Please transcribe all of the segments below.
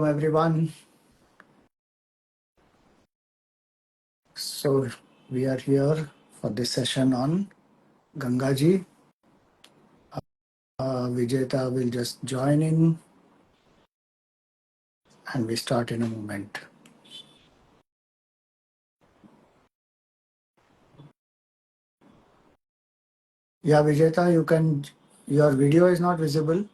everyone. So we are here for this session on Gangaji. Vijeta will just join in and we start in a moment. Yeah, Vijeta, your video is not visible.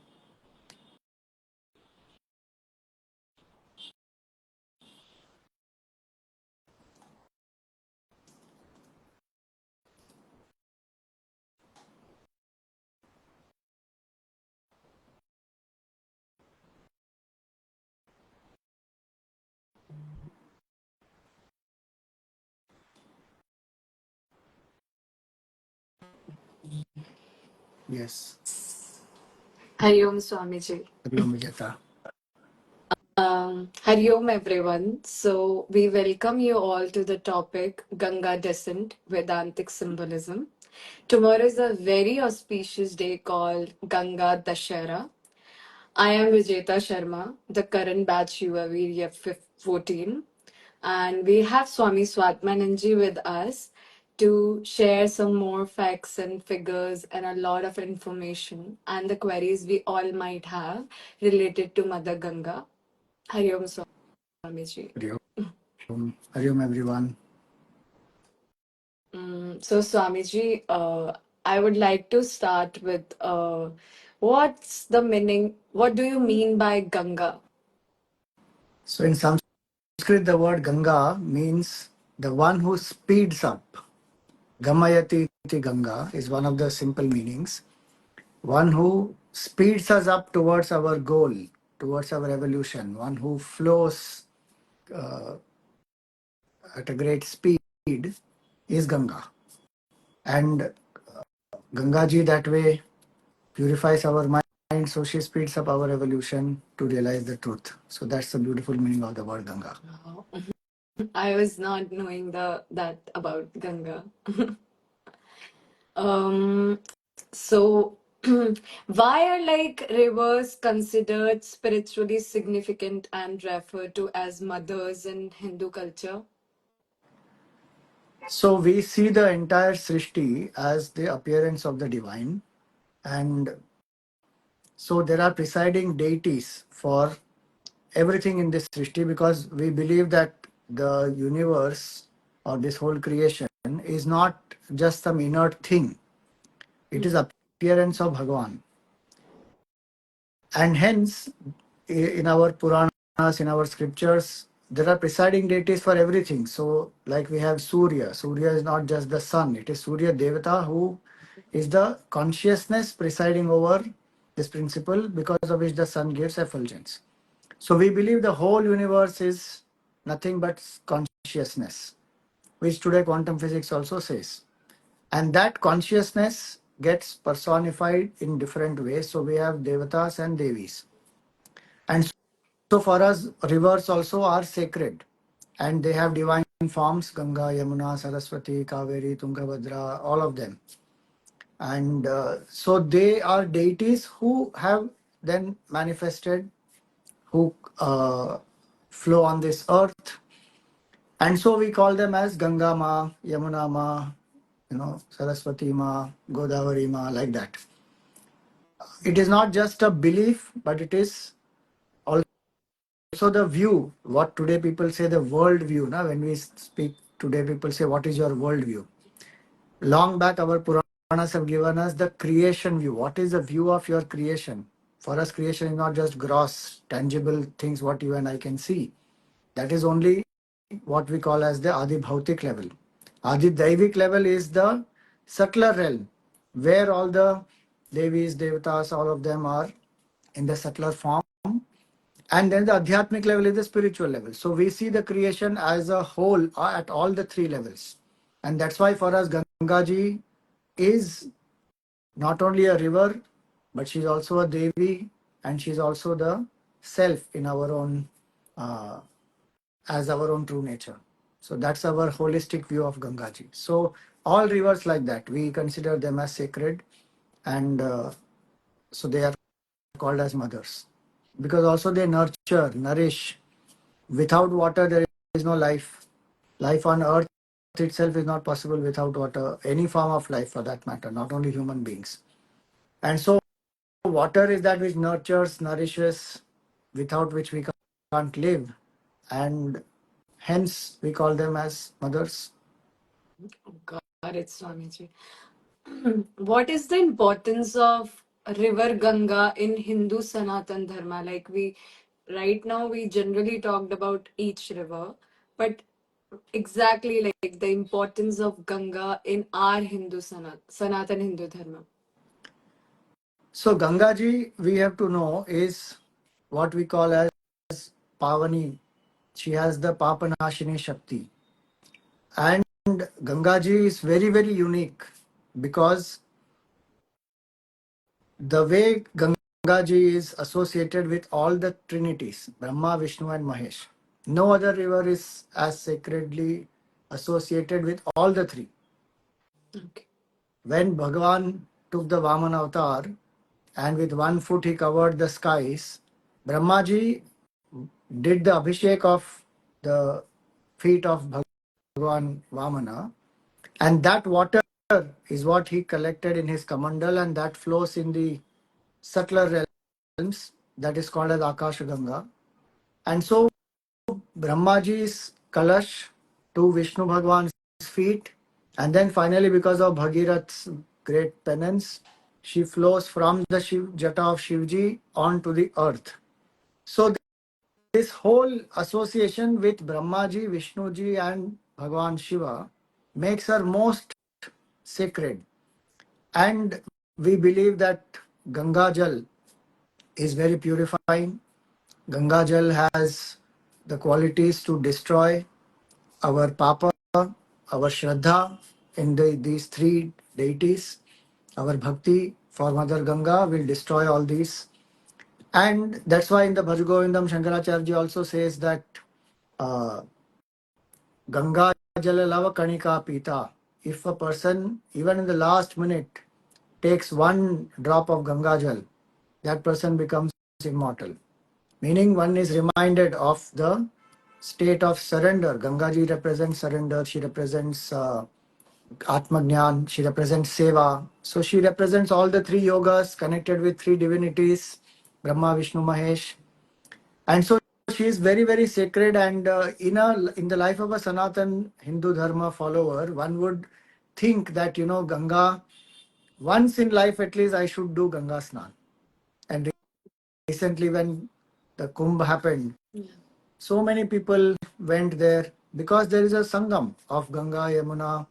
Yes. Hari Om Swamiji. Hari Om, Vijeta. Hari Om everyone. So we welcome you all to the topic Ganga Descent, Vedantic Symbolism. Tomorrow is a very auspicious day called Ganga Dussehra. I am Vijeta Sharma, the current batch UAV 14, and we have Swami Swatmananda with us to share some more facts and figures and a lot of information and the queries we all might have related to Mother Ganga. Hari Om Swamiji. Hari Om. Hari Om, everyone. So Swamiji, I would like to start with what's the meaning? What do you mean by Ganga? So in Sanskrit, the word Ganga means the one who speeds up. Gamayati iti Ganga is one of the simple meanings. One who speeds us up towards our goal, towards our evolution, one who flows at a great speed is Ganga. And Gangaji that way purifies our mind, so she speeds up our evolution to realize the truth. So that's the beautiful meaning of the word Ganga. Wow. I was not knowing that about Ganga. um, so why are like rivers considered spiritually significant and referred to as mothers in Hindu culture? So we see the entire Srishti as the appearance of the divine, and so there are presiding deities for everything in this Srishti, because we believe that the universe or this whole creation is not just some inert thing. It is appearance of Bhagavan. And hence, in our Puranas, in our scriptures, there are presiding deities for everything. So, like we have Surya. Surya is not just the sun, it is Surya Devata who is the consciousness presiding over this principle, because of which the sun gives effulgence. So, we believe the whole universe is nothing but consciousness, which today quantum physics also says. And that consciousness gets personified in different ways. So, we have Devatas and Devis. And so for us, rivers also are sacred and they have divine forms: Ganga, Yamuna, Saraswati, Kaveri, Tungabhadra, all of them. And so they are deities who have then manifested, who flow on this earth. And so we call them as Ganga Ma, Yamuna Ma, Saraswati Ma, Godavari Ma, like that. It is not just a belief, but it is also the view, what today people say the world view. Now, when we speak today, people say, what is your world view? Long back, our Puranas have given us the creation view. What is the view of your creation? For us, creation is not just gross, tangible things what you and I can see. That is only what we call as the Adi Bhautik level. Adi Daivik level is the subtler realm, where all the Devis, Devatas, all of them are in the subtler form. And then the Adhyatmic level is the spiritual level. So we see the creation as a whole at all the three levels. And that's why for us, Gangaji is not only a river, but she's also a Devi, and she's also the self in our own, as our own true nature. So that's our holistic view of Gangaji. So all rivers like that, we consider them as sacred, and so they are called as mothers. because also they nurture, nourish. Without water, there is no life. Life on earth itself is not possible without water, any form of life for that matter, not only human beings. And so, water is that which nurtures, nourishes, without which we can't live. And hence, we call them as mothers. Got it, Swamiji. What is the importance of river Ganga in Hindu Sanatan Dharma? Like we, right now, we generally talked about each river, but exactly like the importance of Ganga in our Sanatan Hindu Dharma. So, Gangaji, we have to know, is what we call as Pavani. She has the Papanashini Shakti. And Gangaji is very, very unique because the way Gangaji is associated with all the trinities, Brahma, Vishnu, and Mahesh. No other river is as sacredly associated with all the three. Okay. When Bhagavan took the Vaman avatar and with 1 foot he covered the skies, Brahmaji did the abhishek of the feet of Bhagavan Vamana, and that water is what he collected in his Kamandal, and that flows in the subtler realms, that is called as Akasha Ganga. And so Brahmaji's Kalash to Vishnu Bhagwan's feet, and then finally, because of Bhagirath's great penance, she flows from the Jata of Shivji onto the earth. So this whole association with Brahmaji, Vishnuji, and Bhagwan Shiva makes her most sacred. And we believe that Ganga Jal is very purifying. Ganga Jal has the qualities to destroy our Papa, our Shraddha in these three deities, our Bhakti for Mother Ganga will destroy all these. And that's why in the Bhaj Govindam, Shankaracharya also says that uh, Ganga Jala Lava Kanika Pita. If a person, even in the last minute, takes one drop of Ganga Jal, that person becomes immortal. Meaning, one is reminded of the state of surrender. Gangaji represents surrender, she represents Atmagnan, she represents Seva. So, she represents all the three yogas connected with three divinities, Brahma, Vishnu, Mahesh. And so, she is very, very sacred. And in the life of a Sanatan Hindu Dharma follower, one would think that, Ganga, once in life at least, I should do Ganga Snan. And recently, when the Kumbh happened, so many people went there because there is a Sangam of Ganga, Yamuna,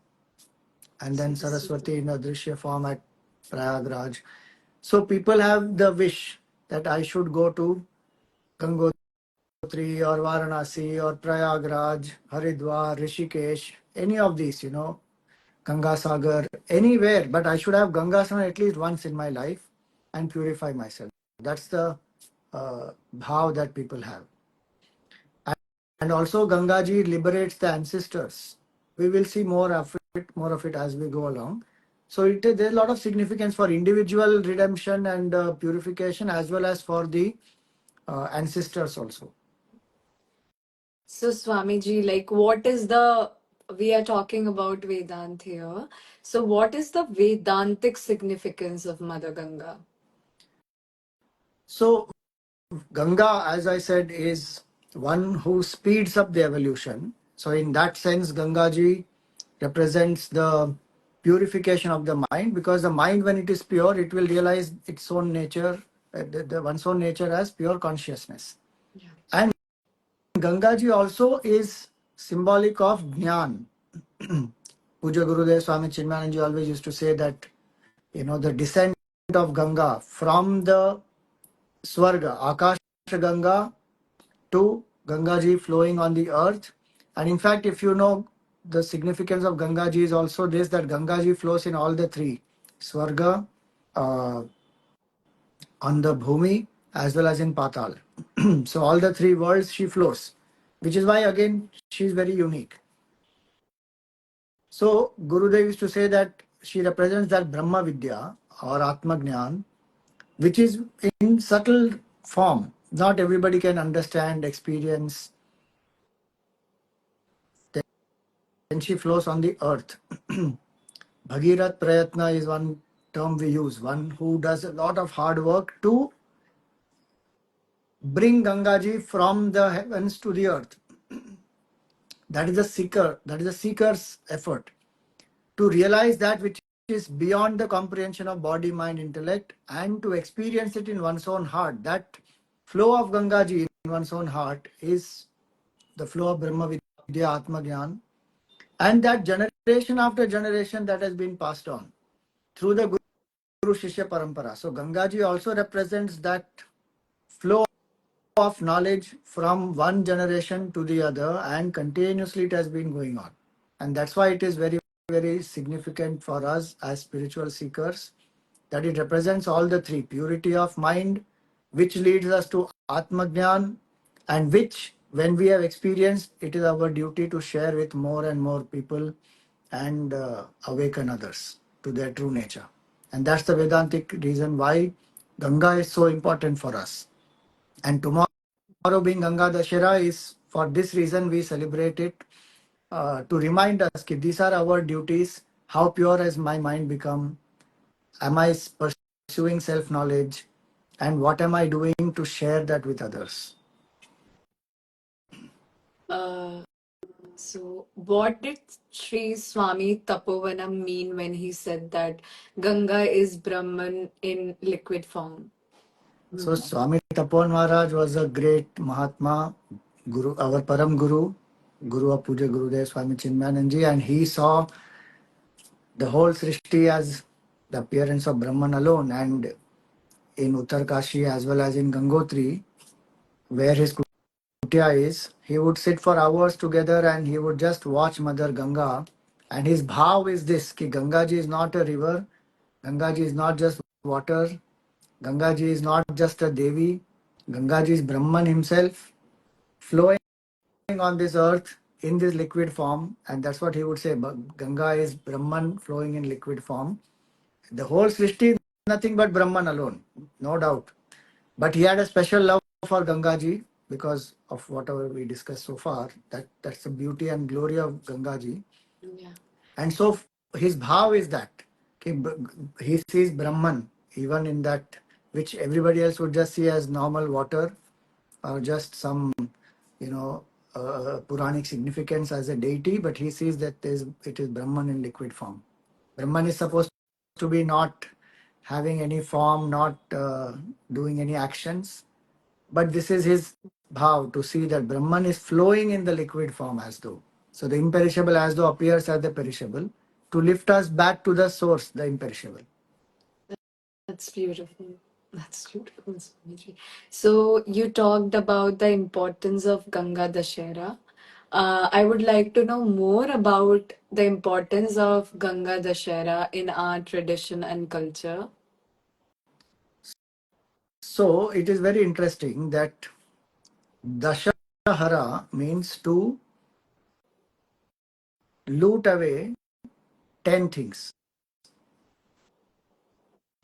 and then Saraswati in a Drishya form at Prayagraj. So people have the wish that I should go to Gangotri or Varanasi or Prayagraj, Haridwar, Rishikesh, any of these, Ganga Sagar, anywhere. But I should have Ganga Snan at least once in my life and purify myself. That's the bhav that people have. And also Gangaji liberates the ancestors. We will see more of it as we go along. So there's a lot of significance for individual redemption and purification as well as for the ancestors also. So, Swamiji, like, what is we are talking about Vedant here. So, what is the Vedantic significance of Mother Ganga? So Ganga, as I said, is one who speeds up the evolution. So in that sense, Gangaji represents the purification of the mind, because the mind, when it is pure, it will realize its own nature, one's own nature as pure consciousness. Yeah. And Gangaji also is symbolic of Jnana. Puja Gurudev Swami Chinmayananji always used to say that, the descent of Ganga from the Swarga, Akasha Ganga, to Gangaji flowing on the earth. And in fact, if you know, the significance of Gangaji is also this, that Gangaji flows in all the three, Swarga, uh, on the Bhumi, as well as in Patal. So all the three worlds she flows, which is why again she is very unique. So Gurudev used to say that she represents that Brahma Vidya or Atma Gnan, which is in subtle form. not everybody can understand, experience. Then she flows on the earth. Bhagirat Prayatna is one term we use, one who does a lot of hard work to bring Gangaji from the heavens to the earth. That is a seeker, that is a seeker's effort to realize that which is beyond the comprehension of body, mind, intellect, and to experience it in one's own heart. That flow of Gangaji in one's own heart is the flow of Brahma Vidya Atma Gyan, and that generation after generation that has been passed on through the Guru Shishya Parampara. So Gangaji also represents that flow of knowledge from one generation to the other, and continuously it has been going on. And that's why it is very, very significant for us as spiritual seekers that it represents all the three: purity of mind, which leads us to Atma Jnana, and which, when we have experienced, it is our duty to share with more and more people and awaken others to their true nature. And that's the Vedantic reason why Ganga is so important for us. And tomorrow being Ganga Dussehra is for this reason we celebrate it, to remind us that these are our duties. How pure has my mind become? Am I pursuing self-knowledge? And what am I doing to share that with others? Uh, so, what did Sri Swami Tapovanam mean when he said that Ganga is Brahman in liquid form? So Swami Tapovan Maharaj was a great Mahatma, Guru, our Param Guru, Guru of Puja Gurudev Swami Chinmayananji, and he saw the whole Srishti as the appearance of Brahman alone. And in Uttarkashi as well as in Gangotri, where his kutia is, he would sit for hours together and he would just watch Mother Ganga. And his bhav is this, ki Gangaji is not a river, Gangaji is not just water, Gangaji is not just a Devi, Gangaji is Brahman himself flowing on this earth in this liquid form. And that's what he would say, Ganga is Brahman flowing in liquid form. The whole Srishti is nothing but Brahman alone, no doubt. But he had a special love for Gangaji because of whatever we discussed so far. That's the beauty and glory of Gangaji. Yeah. And so his bhav is that he sees Brahman even in that which everybody else would just see as normal water or just some, you know, Puranic significance as a deity, but he sees that it is Brahman in liquid form. Brahman is supposed to be not having any form, not doing any actions, but this is his bhav to see that Brahman is flowing in the liquid form as though. So the imperishable as though appears as the perishable to lift us back to the source, the imperishable. That's beautiful. That's beautiful, Swamiji. So you talked about the importance of Ganga Dussehra. I would like to know more about the importance of Ganga Dussehra in our tradition and culture. So it is very interesting that Dashahara means to loot away 10 things.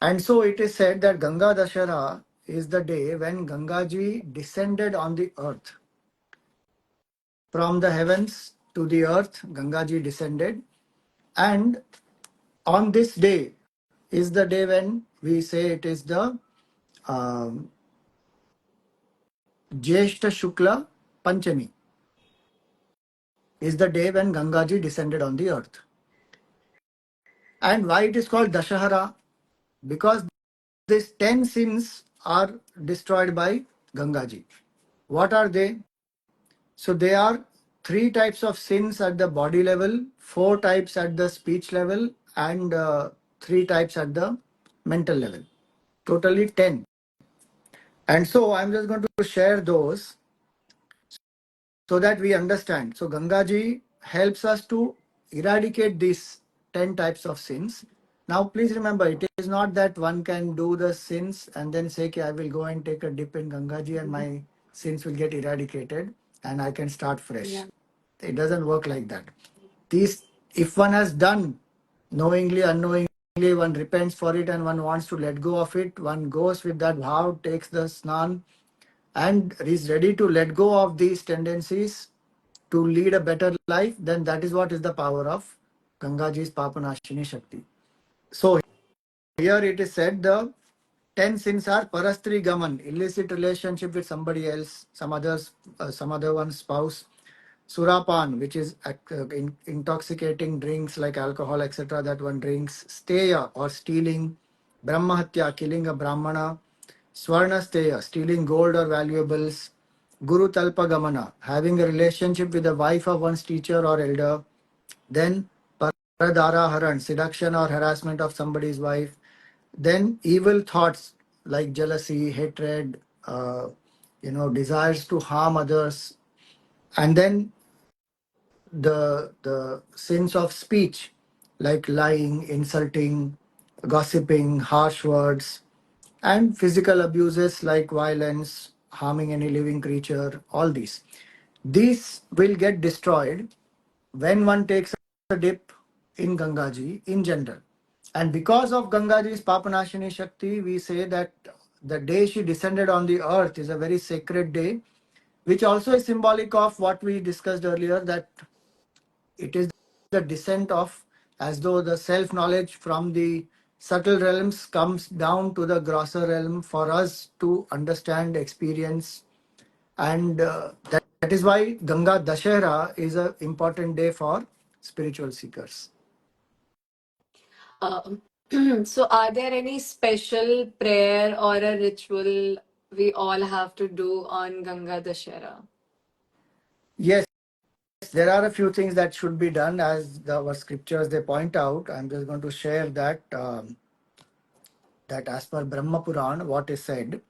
And so it is said that Ganga Dashahara is the day when Gangaji descended on the earth. From the heavens to the earth, Gangaji descended. And on this day is the day when we say it is the um, Jyeshta Shukla Panchami, is the day when Gangaji descended on the earth. And why it is called Dashahara? Because these 10 sins are destroyed by Gangaji. What are they? So they are 3 types of sins at the body level, 4 types at the speech level, and 3 types at the mental level. Totally 10. And so I'm just going to share those so that we understand. So Gangaji helps us to eradicate these 10 types of sins. Now please remember, it is not that one can do the sins and then say, okay, I will go and take a dip in Gangaji and my sins will get eradicated and I can start fresh. Yeah. It doesn't work like that. These, if one has done knowingly, unknowingly, one repents for it and one wants to let go of it, one goes with that bhav, takes the snan, and is ready to let go of these tendencies to lead a better life, then that is what is the power of Gangaji's Papanashini Shakti. So here it is said the 10 sins are parastri gaman, illicit relationship with somebody else, some other one's spouse. Surapan, which is intoxicating drinks like alcohol, etc. That one drinks. Steya or stealing. Brahmahatya, killing a brahmana. Swarna steya, stealing gold or valuables. Guru talpa gamana, having a relationship with the wife of one's teacher or elder. Then paradara haran, seduction or harassment of somebody's wife. Then evil thoughts like jealousy, hatred, desires to harm others. And then the sins of speech like lying, insulting, gossiping, harsh words, and physical abuses like violence, harming any living creature, all these will get destroyed when one takes a dip in Gangaji in general. And because of Gangaji's Papanashini Shakti, we say that the day she descended on the earth is a very sacred day, which also is symbolic of what we discussed earlier, that it is the descent of, as though the self-knowledge from the subtle realms comes down to the grosser realm for us to understand, experience. And that is why Ganga Dussehra is an important day for spiritual seekers. Um, so, are there any special prayer or a ritual we all have to do on Ganga Dashera? Yes, there are a few things that should be done as our scriptures they point out. I'm just going to share that as per Brahma Puran, what is said.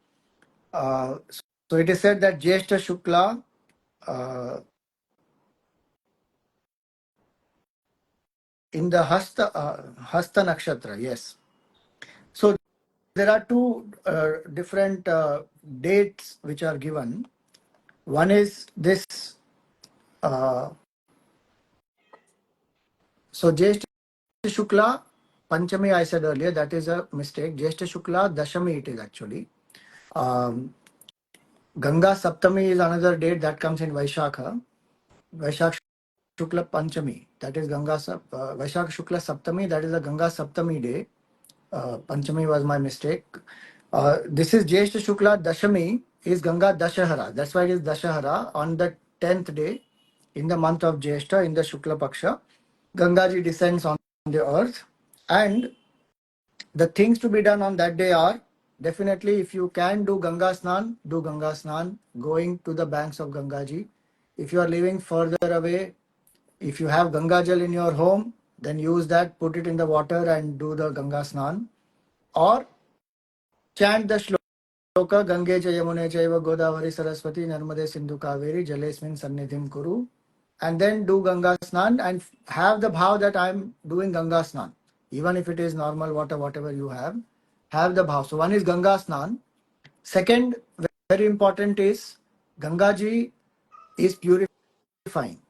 Uh, so it is said that Jyeshta Shukla uh, in the Hasta Nakshatra, yes. So there are two different dates which are given. One is this. Uh, so Jyeshta Shukla Panchami, I said earlier, that is a mistake. Jyeshta Shukla Dashami it is actually. Um, Ganga Saptami is another date that comes in Vaishakha. Vaishakha Shukla Panchami, that is Vaishakha Shukla Saptami, that is a Ganga Saptami day. Panchami was my mistake. This is Jyeshta Shukla Dashami is Ganga Dussehra. That's why it is Dussehra on the 10th day in the month of Jyeshta in the Shukla Paksha. Gangaji descends on the earth, and the things to be done on that day are definitely, if you can do Ganga Snan, do Ganga Snan, going to the banks of Gangaji. If you are living further away, if you have Ganga Jal in your home, then use that, put it in the water and do the Ganga Snan. Or chant the shloka Gange cha Yamune chaiva Godavari Saraswati Narmade Sindhu Kaveri Jalesmin Sannidhim Kuru, and then do Ganga Snan and have the bhav that I am doing Ganga Snan. Even if it is normal water, whatever you have the bhav. So one is Ganga Snan. Second, very important is Gangaji is purifying.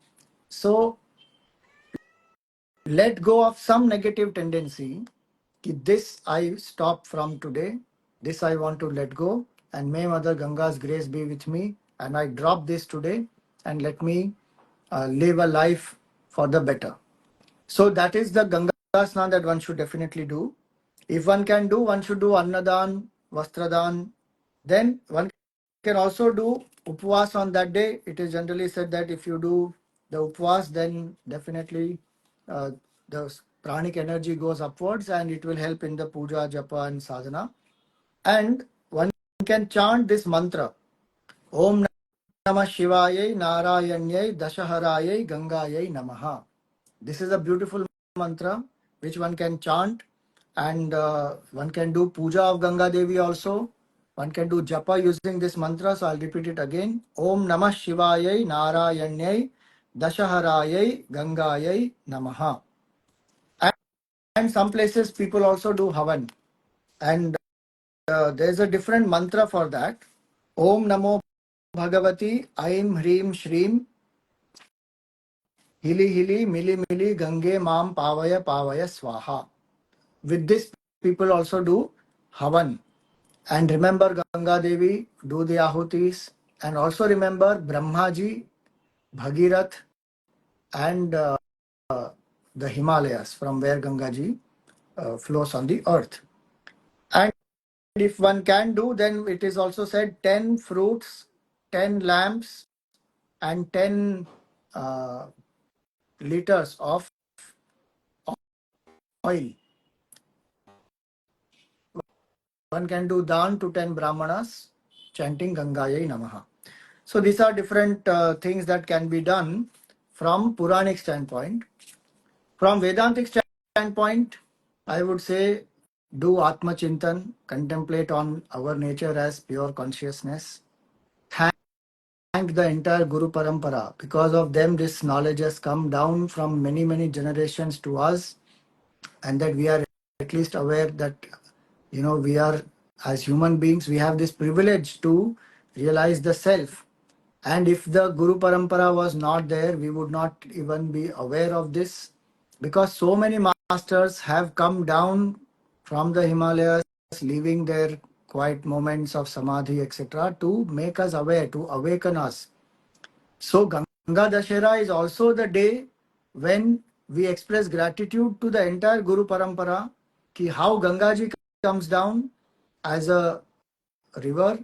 So let go of some negative tendency. This I stop from today. This I want to let go. And may Mother Ganga's grace be with me. And I drop this today and let me live a life for the better. So that is the Ganga Snan that one should definitely do. If one can do, one should do Annadan, Vastradan. Then one can also do Upvas on that day. It is generally said that if you do the Upvas, then definitely uh, the pranic energy goes upwards and it will help in the puja, japa, and sadhana. And one can chant this mantra Om Namah Shivayai Narayanyai Dashaharayai Gangayai Namaha. This is a beautiful mantra which one can chant, and one can do puja of Ganga Devi also. One can do japa using this mantra. So I'll repeat it again. Om Namah Shivayai Narayanyai Dashaharayai Gangayai Namaha. And some places people also do Havan. And there's a different mantra for that. Om Namo Bhagavati Aim Hrim Shrim Hili Hili Mili Mili Gange Mam Pavaya Pavaya Swaha. With this, people also do Havan. And remember Ganga Devi, do the ahutis, and also remember Brahmaji, Bhagirath, and the Himalayas from where Gangaji flows on the earth. And if one can do, then it is also said 10 fruits, 10 lamps, and 10 uh, liters of oil. One can do dan to 10 brahmanas chanting Gangayai Namaha. So these are different things that can be done from Puranic standpoint. From Vedantic standpoint, I would say do Atma Chintan, contemplate on our nature as pure consciousness. Thank the entire Guru Parampara. Because of them, this knowledge has come down from many, many generations to us, and that we are at least aware that, we are, as human beings, we have this privilege to realize the self. And if the Guru Parampara was not there, we would not even be aware of this, because so many masters have come down from the Himalayas, leaving their quiet moments of samadhi, etc., to make us aware, to awaken us. So Ganga Dussehra is also the day when we express gratitude to the entire Guru Parampara, ki how Gangaji comes down as a river.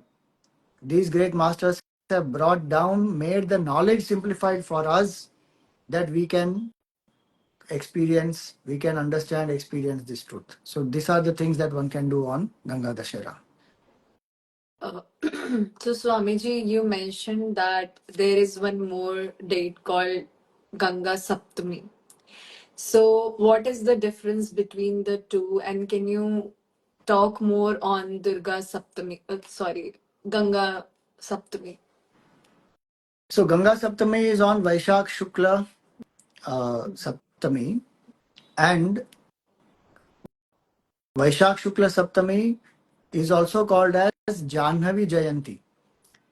These great masters have brought down, made the knowledge simplified for us, that we can experience, we can understand, experience this truth. So these are the things that one can do on Ganga Dussehra. Uh, so, Swamiji, you mentioned that there is one more date called Ganga Saptami. So, what is the difference between the two? And can you talk more on Durga Saptami? Ganga Saptami. So Ganga Saptami is on Vaishak Shukla Saptami, and Vaishak Shukla Saptami is also called as Janhavi Jayanti,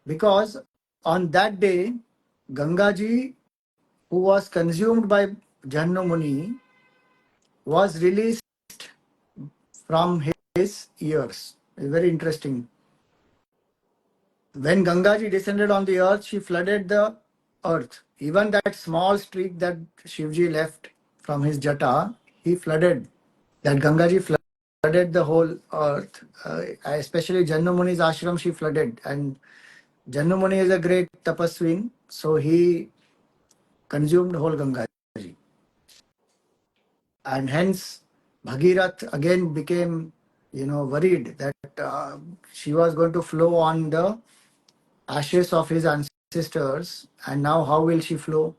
because on that day, Gangaji, who was consumed by Jannu Muni, was released from his ears. Very interesting. When Gangaji descended on the earth, she flooded the earth. Even that small streak that Shivji left from his jata, he flooded. That Gangaji flooded the whole earth. Especially Jannu Muni's ashram, she flooded. And Jannu Muni is a great tapaswin, so he consumed whole Gangaji. And hence Bhagirath again became, worried that she was going to flow on the ashes of his ancestors, and now how will she flow?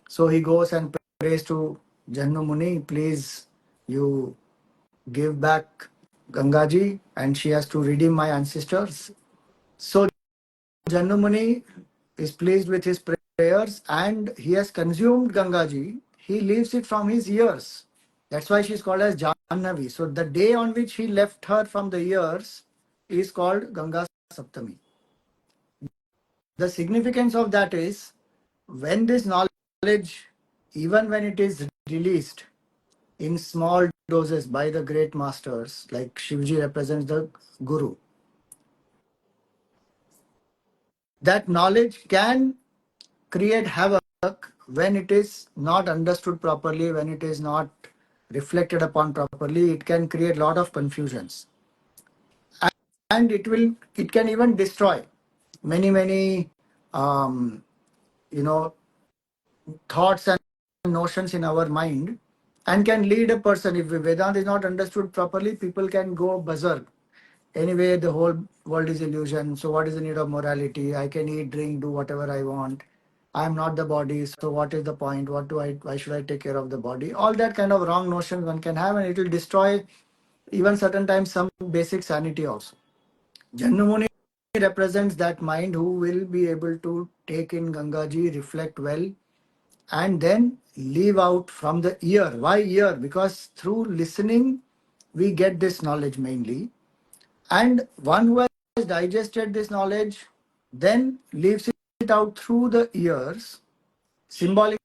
So he goes and prays to Jannu Muni, please, you give back Gangaji, and she has to redeem my ancestors. So Jannu Muni is pleased with his prayers, and he has consumed Gangaji. He leaves it from his ears. That's why she's called as Jannavi. So the day on which he left her from the ears is called Ganga Saptami. The significance of that is, when this knowledge, even when it is released in small doses by the great masters, like Shivji represents the Guru, that knowledge can create havoc when it is not understood properly, when it is not reflected upon properly. It can create a lot of confusions, and it can even destroy many you know thoughts and notions in our mind, and can lead a person, if Vedanta is not understood properly, people can go berserk. Anyway, the whole world is illusion, so what is the need of morality? I can eat, drink, do whatever I want. I am not the body, so what is the point? Why should I take care of the body? All that kind of wrong notions one can have, and it will destroy even certain times some basic sanity also. Jannu Muni represents that mind who will be able to take in Gangaji, reflect well, and then leave out from the ear. Why ear? Because through listening, we get this knowledge mainly. And one who has digested this knowledge then leaves it out through the ears. Symbolically,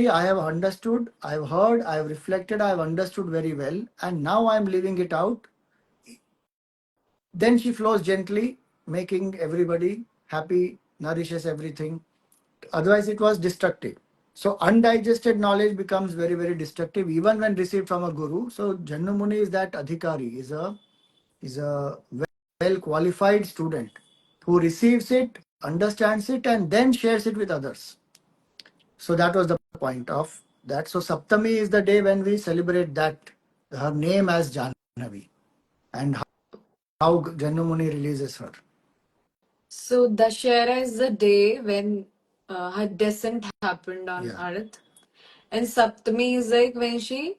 I have understood, I have heard, I have reflected, I have understood very well, and now I am leaving it out Then she flows gently, making everybody happy, nourishes everything. Otherwise, it was destructive. So undigested knowledge becomes very, very destructive, even when received from a guru. So Jannu Muni is that adhikari, is a well qualified student who receives it, understands it, and then shares it with others. So that was the point of that. So Saptami is the day when we celebrate that her name as Janhavi and how Jannu Muni releases her. So Dashera is the day when her descent happened on Yeah. Earth, and Saptami is like when she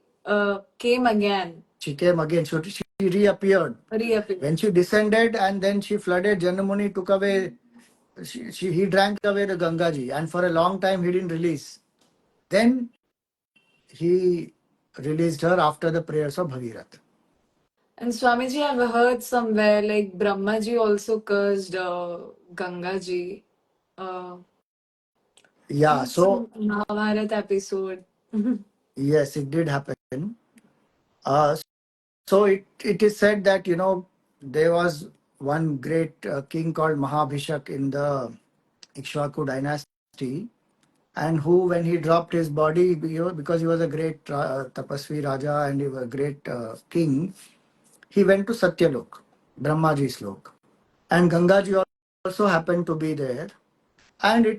came again, She came again. She reappeared. reappeared. When she descended and then she flooded, Janamuni took away, he drank away the Gangaji, and for a long time he didn't release. Then he released her after the prayers of Bhagirath. And Swamiji, I've heard somewhere like Brahmaji also cursed Gangaji. Uh, Yeah, in so some Mahabharata episode. yes, it did happen. Uh, so it is said that, there was one great king called Mahabhishak in the Ikshvaku dynasty, and who, when he dropped his body, because he was a great tapasvi Raja and he was a great king, he went to Satyalok, Brahmaji's lok. And Gangaji also happened to be there. And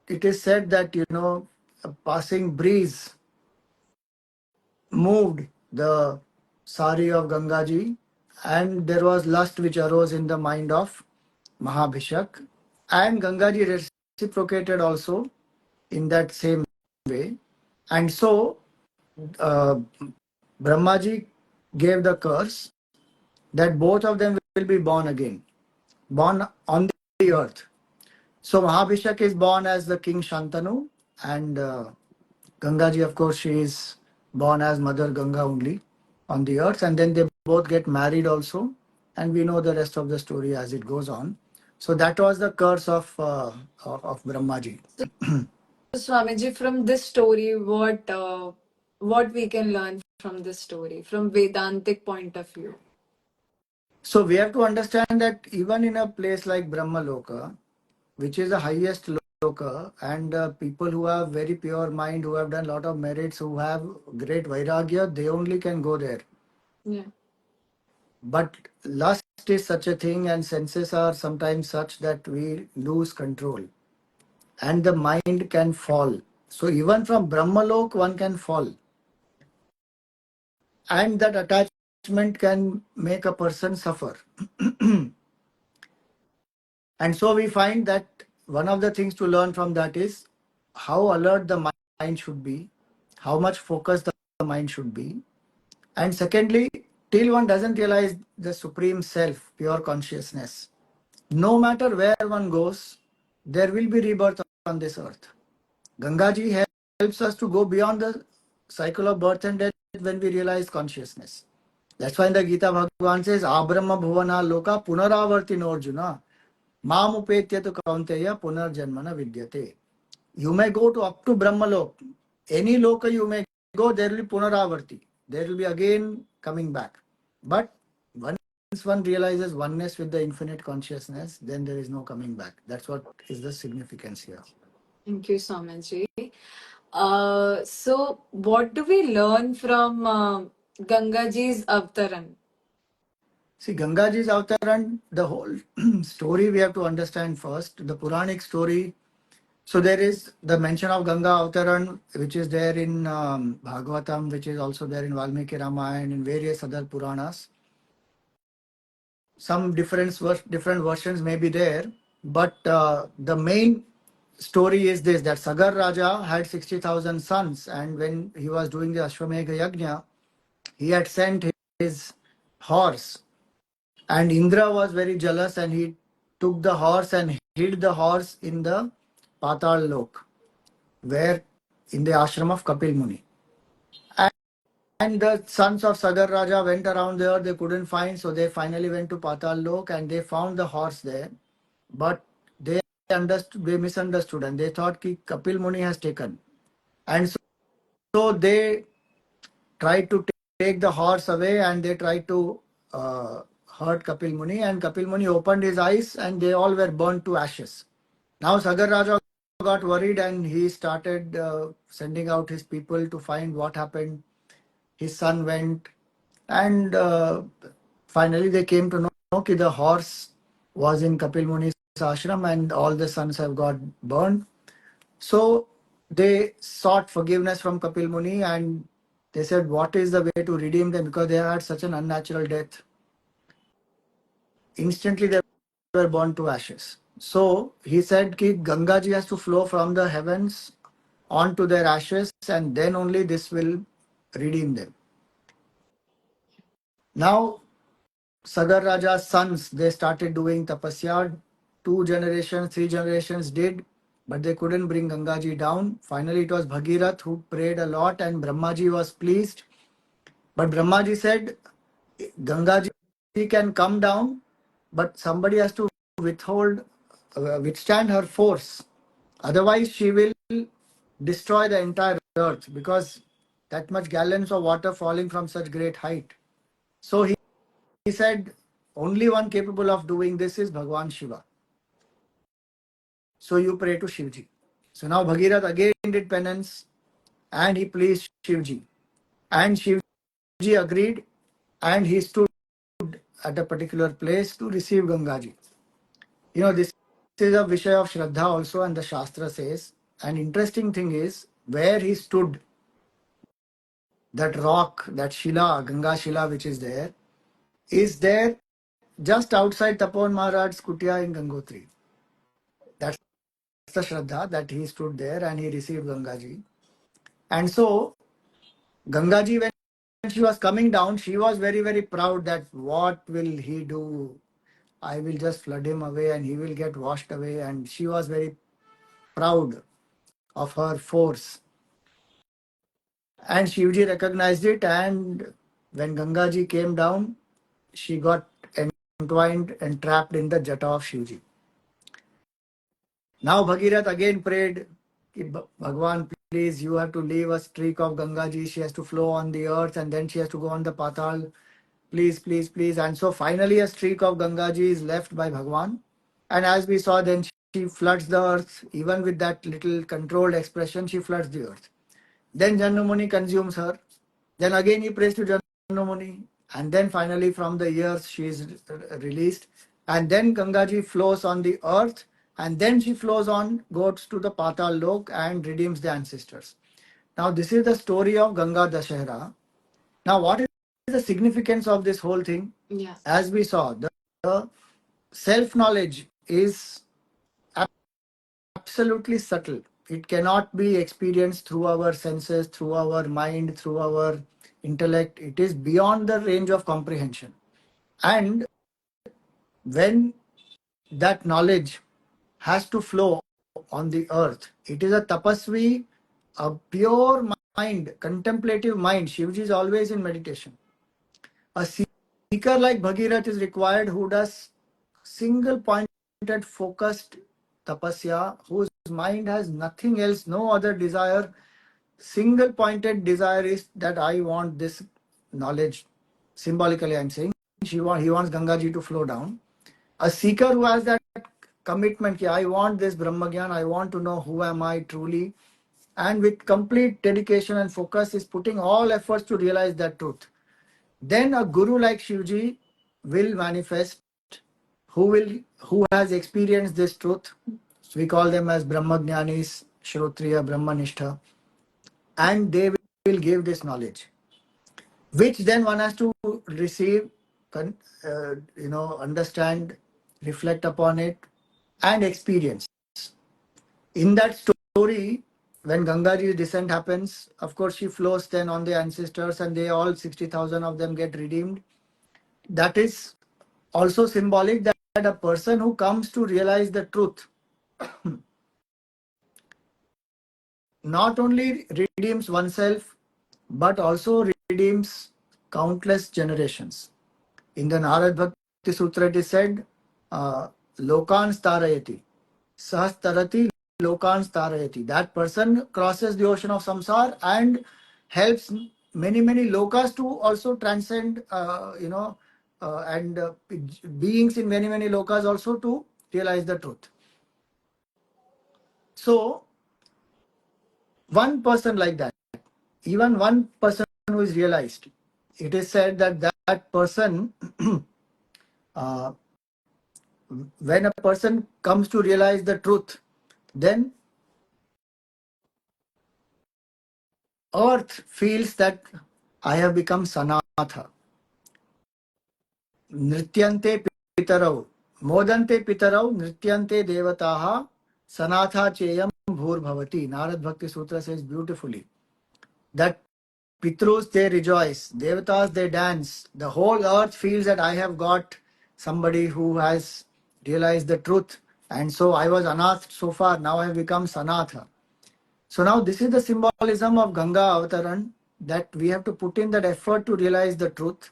it is said that, a passing breeze moved the sari of Gangaji, and there was lust which arose in the mind of Mahabhishak. And Gangaji reciprocated also in that same way. And so uh, Brahmaji gave the curse that both of them will be born again, born on the earth. So Mahabhishak is born as the king Shantanu, and Gangaji, of course, she is born as Mother Ganga only on the earth, and then they both get married also, and we know the rest of the story as it goes on. So that was the curse of Brahmaji. Swamiji, from this story, what we can learn from this story, from Vedantic point of view? So we have to understand that even in a place like Brahma Loka, which is the highest loka, and people who have very pure mind, who have done a lot of merits, who have great vairagya, they only can go there. Yeah. But lust is such a thing, and senses are sometimes such that we lose control, and the mind can fall. So even from Brahmalok, one can fall, and that attachment can make a person suffer. And so we find that one of the things to learn from that is how alert the mind should be, how much focus the mind should be. And secondly, till one doesn't realize the supreme self, pure consciousness, no matter where one goes, there will be rebirth on this earth. Gangaji helps us to go beyond the cycle of birth and death when we realize consciousness. That's why in the Gita Bhagavan says, Abrahma bhuvana loka punaravartino Arjuna. Mamupetyatu kaunteya punarjanmana vidyate. You may go to up to Brahmalok. Any loka you may go, there will be punaravarti. There will be again coming back. But once one realizes oneness with the infinite consciousness, then there is no coming back. That's what is the significance here. Thank you, Swamiji. So what do we learn from Gangaji's Avtaran? See, Gangaji's Avtaran, the whole story we have to understand first. The Puranic story. So there is the mention of Ganga Avtaran, which is there in Bhagavatam, which is also there in Valmiki Ramayana and in various other Puranas. Some different versions may be there, but the main story is this: that Sagar Raja had 60,000 sons, and when he was doing the Ashwamedha Yajna, he had sent his horse, and Indra was very jealous, and he took the horse and hid the horse in the Patal Lok, where in the ashram of Kapil Muni. And the sons of Sagar Raja went around there, they couldn't find, so they finally went to Patal Lok and they found the horse there. But they misunderstood, and they thought ki Kapil Muni has taken. And so they tried to take the horse away, and they tried to hurt Kapil Muni, and Kapil Muni opened his eyes and they all were burnt to ashes. Now Sagar Raja got worried and he started sending out his people to find what happened. His son went, and finally they came to know that the horse was in Kapil Muni's ashram and all the sons have got burned. So they sought forgiveness from Kapil Muni and they said, what is the way to redeem them, because they had such an unnatural death. Instantly they were burned to ashes. So he said ki Gangaji has to flow from the heavens onto their ashes and then only this will redeem them. Now Sagar Raja's sons, they started doing tapasya. 2 generations, 3 generations did, but they couldn't bring Gangaji down. Finally, it was Bhagirath who prayed a lot and Brahmaji was pleased. But Brahmaji said, Gangaji can come down, but somebody has to withstand her force. Otherwise, she will destroy the entire earth, because that much gallons of water falling from such great height. So he said, only one capable of doing this is Bhagwan Shiva. So you pray to Shivji. So now Bhagirath again did penance and he pleased Shivji. And Shivji agreed and he stood at a particular place to receive Gangaji. You know, this is a Vishaya of Shraddha also, and the Shastra says. An interesting thing is where he stood, that rock, that Shila, Ganga Shila, which is there just outside Tapan Maharaj's Kutia in Gangotri. That's the Shraddha, that he stood there and he received Gangaji. And so, Gangaji, when she was coming down, she was very, very proud that what will he do? I will just flood him away and he will get washed away. And she was very proud of her force. And Shivji recognized it, and when Gangaji came down, she got entwined and trapped in the jata of Shivji. Now Bhagirath again prayed, Bhagwan, please, you have to leave a streak of Gangaji. She has to flow on the earth and then she has to go on the Patal. Please, please, please. And so finally a streak of Gangaji is left by Bhagwan. And as we saw, then she floods the earth. Even with that little controlled expression, she floods the earth. Then Janamuni consumes her. Then again he prays to Janamuni. And then finally from the earth she is released. And then Gangaji flows on the earth. And then she flows on, goes to the Patal Lok and redeems the ancestors. Now this is the story of Ganga Dussehra. Now what is the significance of this whole thing? Yes. As we saw, the self-knowledge is absolutely subtle. It cannot be experienced through our senses, through our mind, through our intellect. It is beyond the range of comprehension. And when that knowledge has to flow on the earth, it is a tapasvi, a pure mind, contemplative mind. Shivji is always in meditation. A seeker like Bhagirath is required who does single pointed focused tapasya, whose mind has nothing else, no other desire. Single pointed desire is that I want this knowledge. Symbolically, I'm saying he wants Gangaji to flow down. A seeker who has that commitment, I want this Brahmagyan, I want to know who am I truly, and with complete dedication and focus is putting all efforts to realize that truth. Then a guru like Shivji will manifest, who has experienced this truth. We call them as Brahmajnanis, Shrotriya, Brahmanistha, and they will give this knowledge, which then one has to receive, understand, reflect upon it, and experience. In that story, when Gangaji's descent happens, of course she flows then on the ancestors, and they all 60,000 of them get redeemed. That is also symbolic that a person who comes to realize the truth not only redeems oneself but also redeems countless generations. In the Narad Bhakti Sutra it is said, Lokan starayati, sahastarati Lokan starayati. That person crosses the ocean of samsara and helps many, many lokas to also transcend, and beings in many, many lokas also to realize the truth. So, one person like that, even one person who is realized, it is said that that person, uh, when a person comes to realize the truth, then earth feels that I have become Sanatha. Nrityante pitarau, modante pitarau, nrityante devataha, Sanatha cheyam bhur bhavati. Narad Bhakti Sutra says beautifully that Pitrus they rejoice, Devatas they dance. The whole earth feels that I have got somebody who has realized the truth. And so I was Anath so far, now I have become Sanatha. So now this is the symbolism of Ganga Avataran, that we have to put in that effort to realize the truth.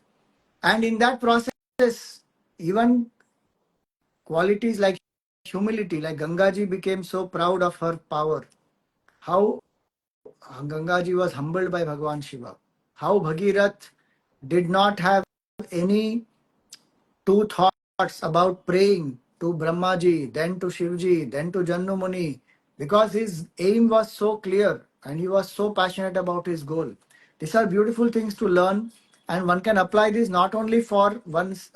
And in that process, even qualities like humility, like Gangaji became so proud of her power. How Gangaji was humbled by Bhagwan Shiva. How Bhagirath did not have any two thoughts about praying to Brahmaji, then to Shivji, then to Jannu Muni, because his aim was so clear and he was so passionate about his goal. These are beautiful things to learn, and one can apply this not only for one's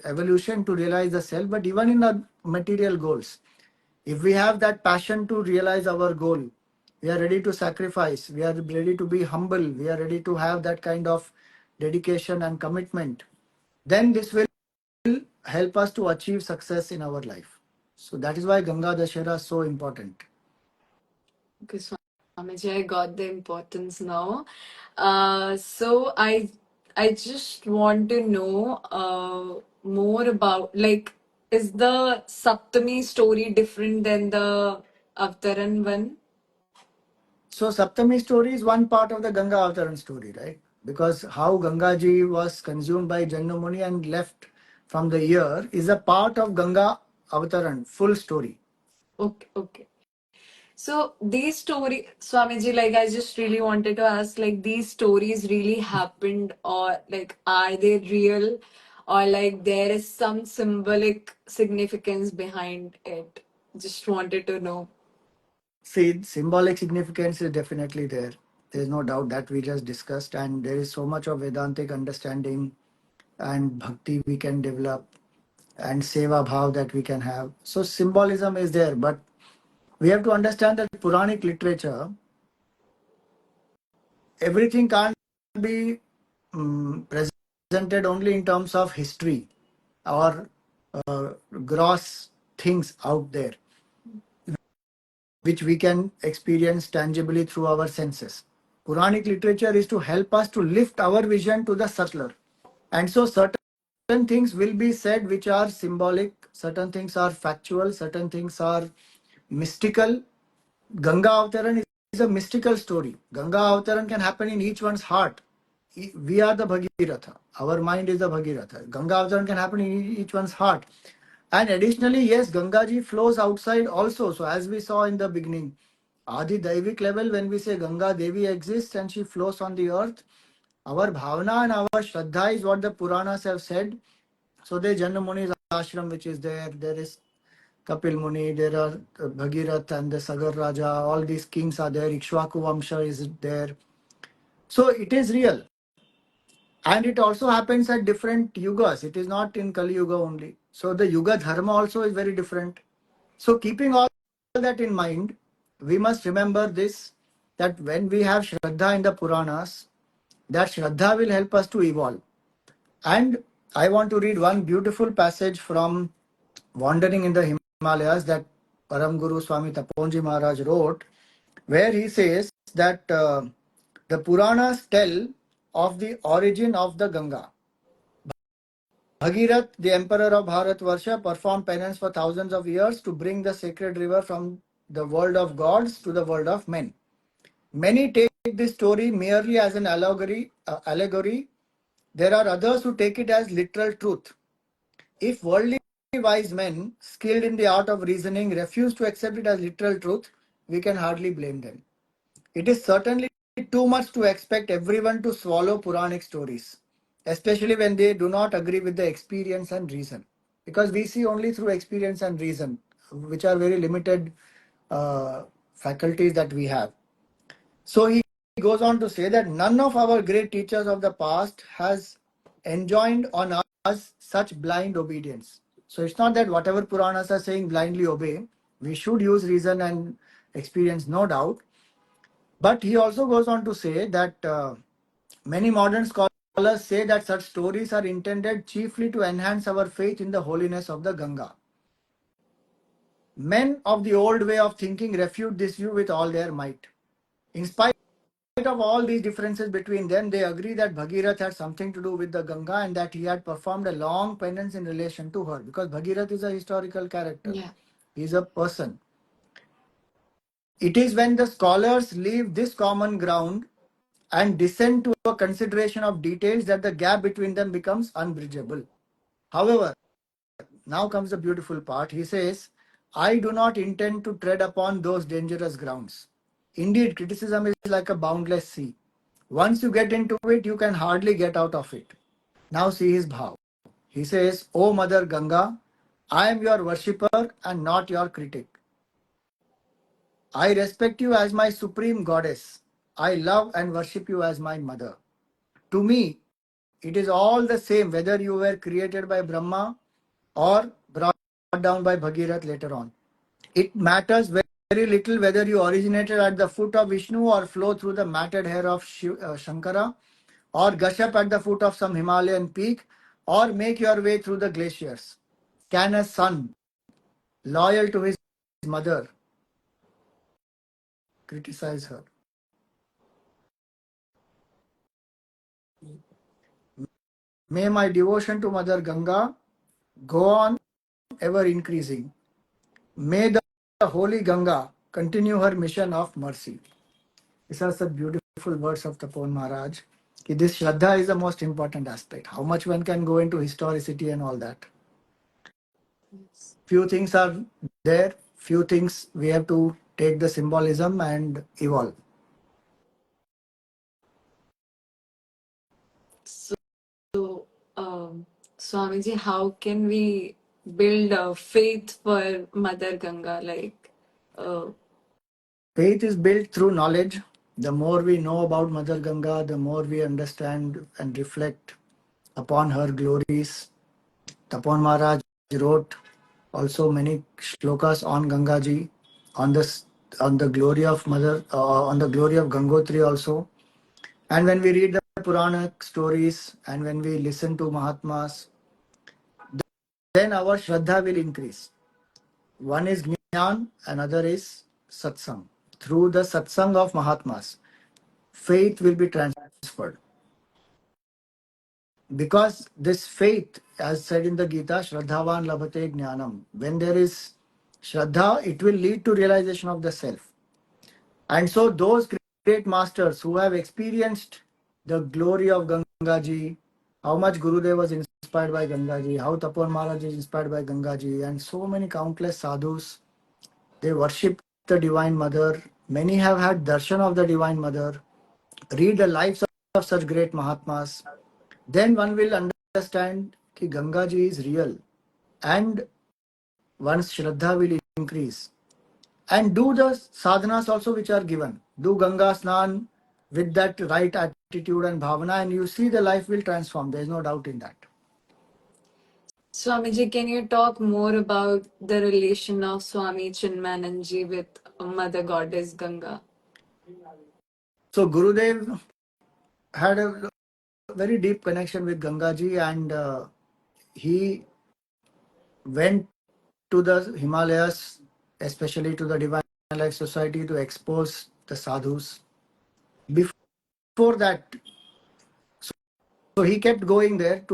evolution to realize the self, but even in the material goals. If we have that passion to realize our goal, we are ready to sacrifice, we are ready to be humble, we are ready to have that kind of dedication and commitment, then this will help us to achieve success in our life. So that is why Ganga Dussehra is so important. Okay, Swamiji, I got the importance now. So I just want to know more about, like, is the Saptami story different than the Avtaran one? So Saptami story is one part of the Ganga Avtaran story, right? Because how Gangaji was consumed by Jannu Muni and left from the ear is a part of Ganga Avtaran, full story. Okay, okay. So these story, Swamiji, like I just really wanted to ask, like these stories really happened, or like are they real, or like there is some symbolic significance behind it? Just wanted to know. See, symbolic significance is definitely there. There's no doubt that we just discussed, and there is so much of Vedantic understanding and bhakti we can develop and seva bhav that we can have. So symbolism is there, but we have to understand that Puranic literature, everything can't be presented only in terms of history or gross things out there, which we can experience tangibly through our senses. Puranic literature is to help us to lift our vision to the subtler. And so certain things will be said which are symbolic, certain things are factual, certain things are mystical. Ganga Avtaran is a mystical story. Ganga Avtaran can happen in each one's heart. We are the Bhagiratha. Our mind is the Bhagiratha. Ganga Avtaran can happen in each one's heart. And additionally, yes, Gangaji flows outside also. So as we saw in the beginning, Adi Daivik level, when we say Ganga Devi exists and she flows on the earth, our bhavana and our shraddha is what the Puranas have said. So there is Janna Muni's ashram which is there. There is Kapil Muni, there are Bhagirath and the Sagar Raja, all these kings are there. Ikshvaku Vamsha is there. So it is real. And it also happens at different yugas. It is not in Kali Yuga only. So the Yuga Dharma also is very different. So keeping all that in mind, we must remember this, that when we have Shraddha in the Puranas, that Shraddha will help us to evolve. And I want to read one beautiful passage from Wandering in the Himalayas that Param Guru Swami Taponji Maharaj wrote, where he says that the Puranas tell of the origin of the Ganga. Bhagirath, the emperor of Bharatvarsha, performed penance for thousands of years to bring the sacred river from the world of gods to the world of men. Many take this story merely as an allegory. There are others who take it as literal truth. If worldly wise men, skilled in the art of reasoning, refuse to accept it as literal truth, we can hardly blame them. It is certainly too much to expect everyone to swallow Puranic stories. especially when they do not agree with the experience and reason. Because we see only through experience and reason, which are very limited faculties that we have. So he goes on to say that none of our great teachers of the past has enjoined on us such blind obedience. So it's not that whatever Puranas are saying blindly obey. We should use reason and experience, no doubt. But he also goes on to say that many modern scholars say that such stories are intended chiefly to enhance our faith in the holiness of the Ganga. Men of the old way of thinking refute this view with all their might. In spite of all these differences between them, they agree that Bhagirath had something to do with the Ganga and that he had performed a long penance in relation to her, because Bhagirath is a historical character. Yeah. He is a person. It is when the scholars leave this common ground and descend to a consideration of details that the gap between them becomes unbridgeable. However, now comes the beautiful part. He says, I do not intend to tread upon those dangerous grounds. Indeed, criticism is like a boundless sea. Once you get into it, you can hardly get out of it. Now see his bhav. He says, O Mother Ganga, I am your worshipper and not your critic. I respect you as my supreme goddess. I love and worship you as my mother. To me, it is all the same whether you were created by Brahma or brought down by Bhagirath later on. It matters very little whether you originated at the foot of Vishnu or flow through the matted hair of Shankara, or gush up at the foot of some Himalayan peak, or make your way through the glaciers. Can a son, loyal to his mother, criticize her? May my devotion to Mother Ganga go on ever increasing. May the holy Ganga continue her mission of mercy. These are such beautiful words of Tapan Maharaj. This Shraddha is the most important aspect. How much one can go into historicity and all that. Few things are there, few things we have to take the symbolism and evolve. So, Swamiji, how can we build a faith for Mother Ganga? Uh, Faith is built through knowledge. The more we know about Mother Ganga, the more we understand and reflect upon her glories. Tapan Maharaj wrote also many shlokas on Gangaji, on this, on the glory of Mother, on the glory of Gangotri also. And when we read the Purana stories and when we listen to Mahatmas, then our Shraddha will increase. One is Jnana, another is Satsang. Through the Satsang of Mahatmas, faith will be transferred. Because this faith, as said in the Gita, Shraddhavan Labhate Jnanam. When there is Shraddha, it will lead to realization of the self. And so those great masters who have experienced the glory of Gangaji, how much Gurudev was inspired by Gangaji, how Tapan Maharaj is inspired by Gangaji, and so many countless sadhus, they worship the Divine Mother. Many have had darshan of the Divine Mother. Read the lives of such great Mahatmas. Then one will understand that Gangaji is real. And one's Shraddha will increase. And do the sadhanas also which are given. Do Ganga Snan with that right attitude and bhavana, and you see the life will transform. There is no doubt in that. Swamiji, can you talk more about the relation of Swami Chinmayananji with Mother Goddess Ganga? So Gurudev had a very deep connection with Gangaji, and he went to the Himalayas, especially to the Divine Life Society, to expose the sadhus. Before that, so he kept going there to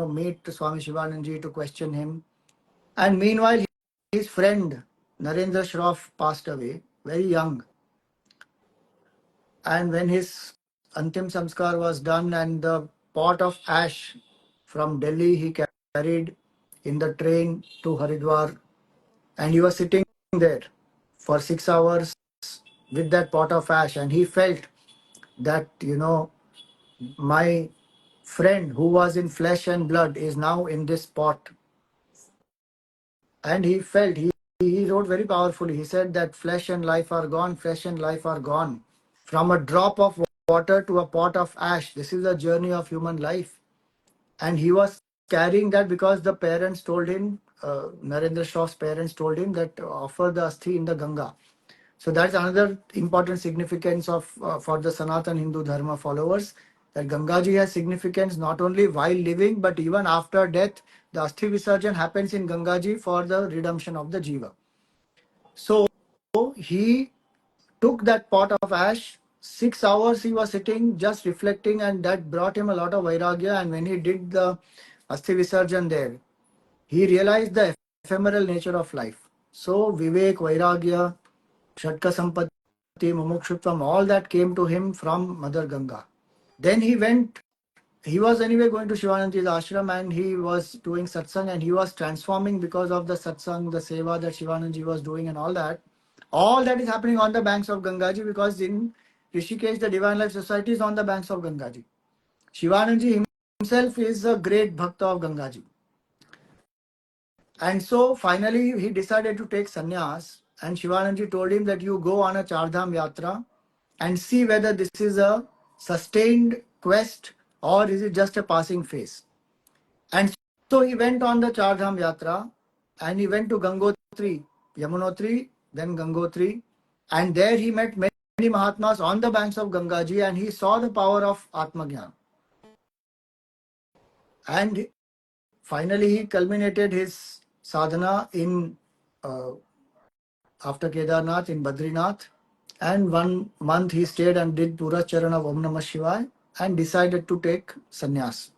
meet Swami Shivananji, to question him. And meanwhile, his friend Narendra Shroff passed away very young. And when his Antim Samskar was done and the pot of ash from Delhi he carried in the train to Haridwar, and he was sitting there for 6 hours with that pot of ash, and he felt that, my friend who was in flesh and blood is now in this pot. And he felt, he wrote very powerfully. He said that flesh and life are gone, flesh and life are gone. From a drop of water to a pot of ash. This is the journey of human life. And he was carrying that because the parents told him, Narendra Shaw's parents told him that offer the asthi in the Ganga. So that's another important significance of for the Sanatana Hindu Dharma followers, that Gangaji has significance not only while living but even after death. The Asthi Visarjan happens in Gangaji for the redemption of the Jiva. So he took that pot of ash. 6 hours he was sitting just reflecting, and that brought him a lot of vairagya. And when he did the Asthi Visarjan there, he realized the ephemeral nature of life. So Vivek, Vairagya, Shatka Sampatti, Mumukshutvam, all that came to him from Mother Ganga. Then he was anyway going to Shivanandaji's ashram, and he was doing satsang, and he was transforming because of the satsang, the seva that Shivanandaji was doing and all that. All that is happening on the banks of Gangaji, because in Rishikesh, the Divine Life Society is on the banks of Gangaji. Shivanandaji himself is a great bhakta of Gangaji. And so finally he decided to take sannyas, and Shivanandaji told him that you go on a Chardham Yatra and see whether this is a sustained quest or is it just a passing phase. And so he went on the Chardham Yatra, and he went to Gangotri, Yamunotri, then Gangotri, and there he met many Mahatmas on the banks of Gangaji, and he saw the power of Atmagyan. And finally he culminated his sadhana in after Kedarnath in Badrinath. And 1 month he stayed and did Pura Charan of Om Namah Shivaya and decided to take sannyas.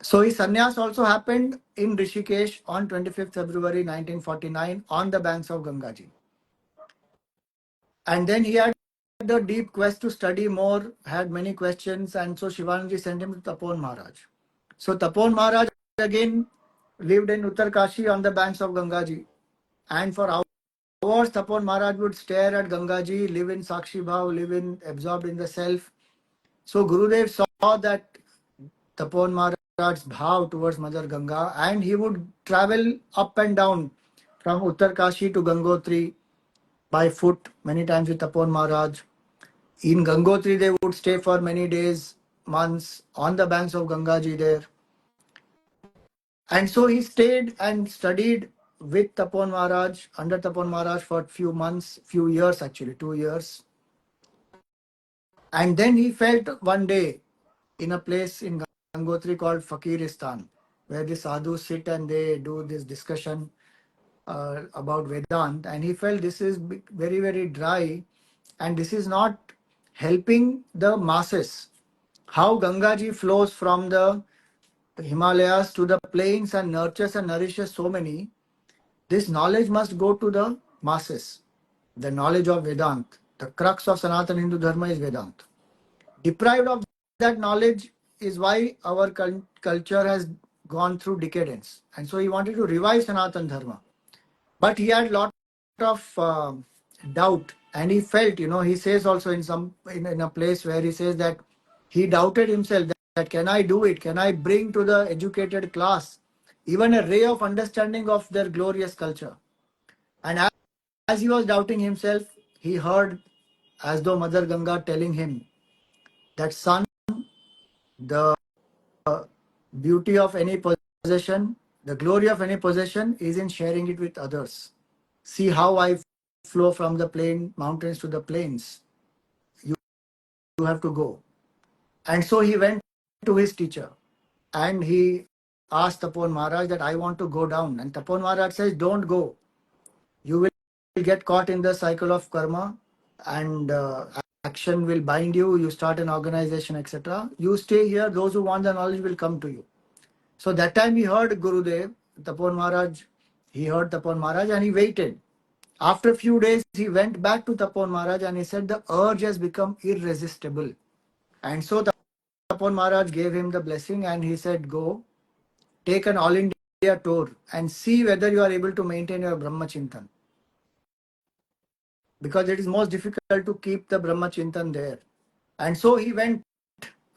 So his sannyas also happened in Rishikesh on 25th February 1949 on the banks of Gangaji. And then he had a deep quest to study more, had many questions, and so Shivanandaji sent him to Tapon Maharaj. So Tapon Maharaj again lived in Uttarkashi on the banks of Gangaji. And for hours, Tapon Maharaj would stare at Gangaji, live in Sakshi Bhav, absorbed in the self. So Gurudev saw that Tapon Maharaj's bhav towards Mother Ganga, and he would travel up and down from Uttarkashi to Gangotri by foot many times with Tapon Maharaj. In Gangotri, they would stay for many days, months on the banks of Gangaji there. And so he stayed and studied with Tapon Maharaj, under Tapon Maharaj for few years actually, 2 years. And then he felt one day in a place in Gangotri called Fakiristan, where the sadhus sit and they do this discussion about Vedant. And he felt this is very, very dry and this is not helping the masses. How Gangaji flows from the Himalayas to the plains and nurtures and nourishes so many, this knowledge must go to the masses. The knowledge of Vedant. The crux of Sanatana Hindu Dharma is Vedant. Deprived of that knowledge is why our culture has gone through decadence. And so he wanted to revive Sanatana Dharma. But he had a lot of doubt, and he felt, he says also in a place where he says that he doubted himself that can I do it? Can I bring to the educated class even a ray of understanding of their glorious culture? And as he was doubting himself, he heard as though Mother Ganga telling him that son, the beauty of any possession, the glory of any possession is in sharing it with others. See how I flow from the mountains to the plains. You have to go. And so he went to his teacher and he asked Tapon Maharaj that I want to go down. And Tapon Maharaj says, don't go. You will get caught in the cycle of karma and action will bind you. You start an organization, etc. You stay here. Those who want the knowledge will come to you. So that time he heard Gurudev, Tapon Maharaj. He heard Tapon Maharaj and he waited. After a few days, he went back to Tapon Maharaj and he said the urge has become irresistible. And so Tapon Maharaj gave him the blessing and he said, go, take an all India tour and see whether you are able to maintain your Brahma Chintan. Because it is most difficult to keep the Brahma Chintan there. And so he went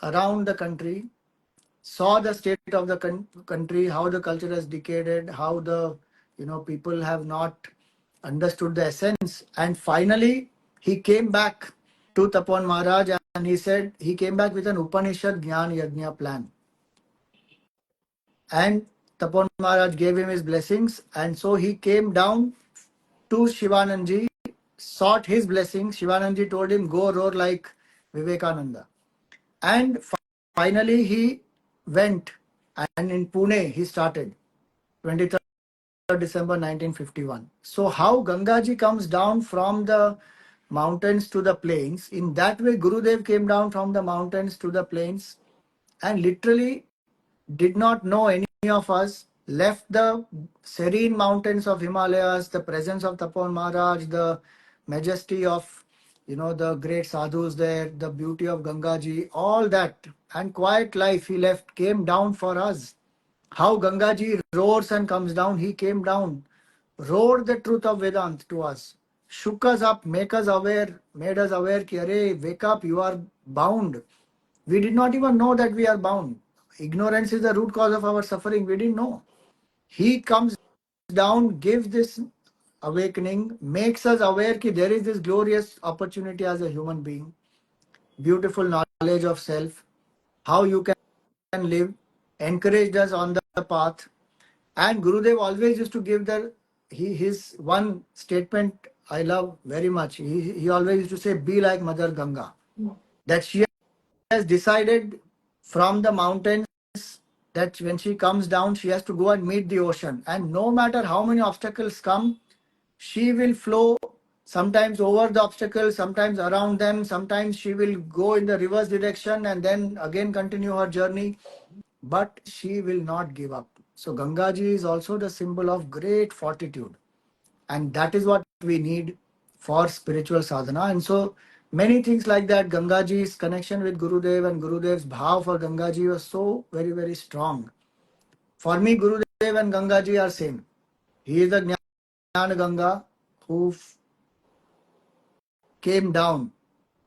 around the country, saw the state of the country, how the culture has decayed, how the people have not understood the essence, and finally he came back to Tapan Maharaj and he said he came back with an Upanishad Jnana Yajna plan, and Tapan Maharaj gave him his blessings, and so he came down to Shivananji, sought his blessings. Shivananji told him, go roar like Vivekananda. And finally he went, and in Pune he started 23rd December 1951. So how Gangaji comes down from the mountains to the plains, in that way Gurudev came down from the mountains to the plains and literally did not know any of us, left the serene mountains of Himalayas, the presence of Tapan Maharaj, the majesty of the great sadhus there, the beauty of Gangaji, all that, and quiet life he left, came down for us. How Gangaji roars and comes down, he came down, roared the truth of Vedant to us, shook us up, make us aware, made us aware, ki, Arey, wake up, you are bound. We did not even know that we are bound. Ignorance is the root cause of our suffering. We didn't know. He comes down, gives this awakening, makes us aware that there is this glorious opportunity as a human being, beautiful knowledge of self, how you can live, encouraged us on the path. And Gurudev always used to give his one statement I love very much. He always used to say, be like Mother Ganga. That she has decided from the mountains that when she comes down, she has to go and meet the ocean. And no matter how many obstacles come, she will flow sometimes over the obstacles, sometimes around them, sometimes she will go in the reverse direction and then again continue her journey. But she will not give up. So Gangaji is also the symbol of great fortitude. And that is what we need for spiritual sadhana. And so many things like that, Gangaji's connection with Gurudev and Gurudev's bhav for Gangaji was so very, very strong. For me, Gurudev and Gangaji are same. He is the Jnana Ganga who came down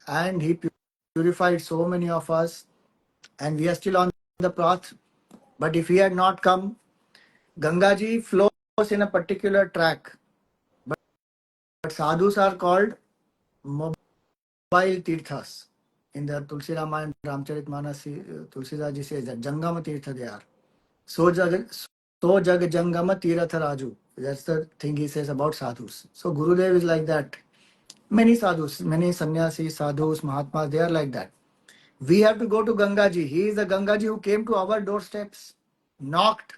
and he purified so many of us, and we are still on the path. But if he had not come, Gangaji flows in a particular track. But sadhus are called mobile tirthas. In the Tulsi Ramayana Ramcharitmanas, Tulsidas ji says that Jangama Tirtha they are. So jag Jangama Tirtha Raju. That's the thing he says about sadhus. So Gurudev is like that. Many sadhus, many sannyasis, sadhus, mahatmas, they are like that. We have to go to Gangaji. He is the Gangaji who came to our doorsteps, knocked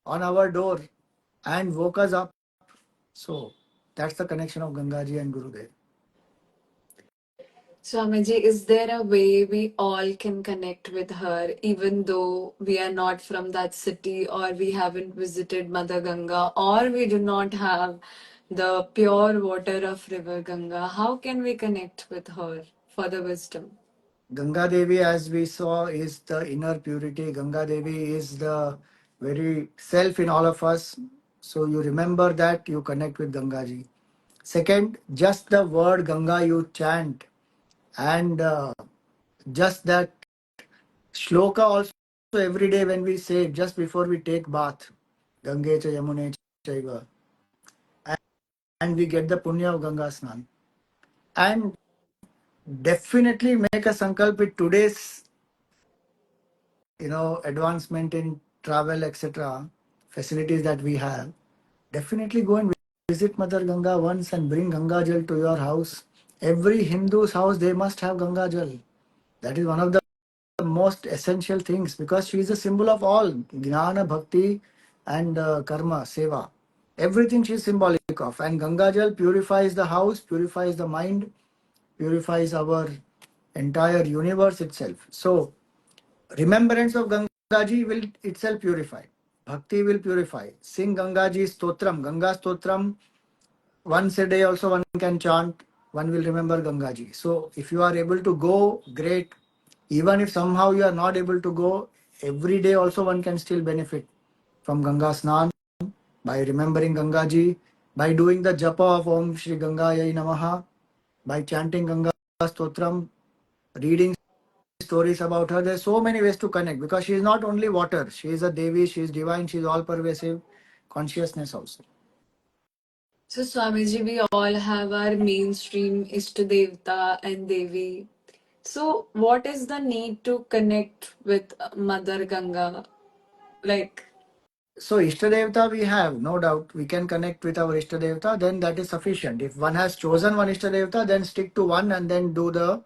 on our door and woke us up. So that's the connection of Gangaji and Gurudev. Swamiji, is there a way we all can connect with her, even though we are not from that city, or we haven't visited Mother Ganga, or we do not have the pure water of River Ganga? How can we connect with her for the wisdom? Ganga Devi, as we saw, is the inner purity. Ganga Devi is the very self in all of us. So you remember that, you connect with Gangaji. Second, just the word Ganga you chant, and just that shloka also every day when we say it, just before we take bath, Gange cha Yamune chaiva, and we get the punya of Ganga Snan. And definitely make a sankalp with today's advancement in travel, etc., facilities that we have. Definitely go and visit Mother Ganga once and bring Ganga Jal to your house. Every Hindu's house, they must have Ganga Jal. That is one of the most essential things, because she is a symbol of all Jnana, Bhakti and Karma, Seva. Everything she is symbolic of. And Ganga Jal purifies the house, purifies the mind, purifies our entire universe itself. So remembrance of Gangaji will itself purify. Bhakti will purify. Sing Gangaji Stotram. Ganga Stotram, once a day also one can chant, one will remember Gangaji. So if you are able to go, great. Even if somehow you are not able to go, every day also one can still benefit from Ganga Snan by remembering Gangaji, by doing the japa of Om Shri Gangayai Namaha, by chanting Ganga Stotram, reading stories about her. There's so many ways to connect because she is not only water. She is a Devi, she is divine, she is all pervasive consciousness also. So, Swamiji, we all have our mainstream Ishtadevta and Devi. So, what is the need to connect with Mother Ganga? Like, So Ishtadevta we have, no doubt. We can connect with our Ishtadevta, then that is sufficient. If one has chosen one Ishtadevta, then stick to one and then do the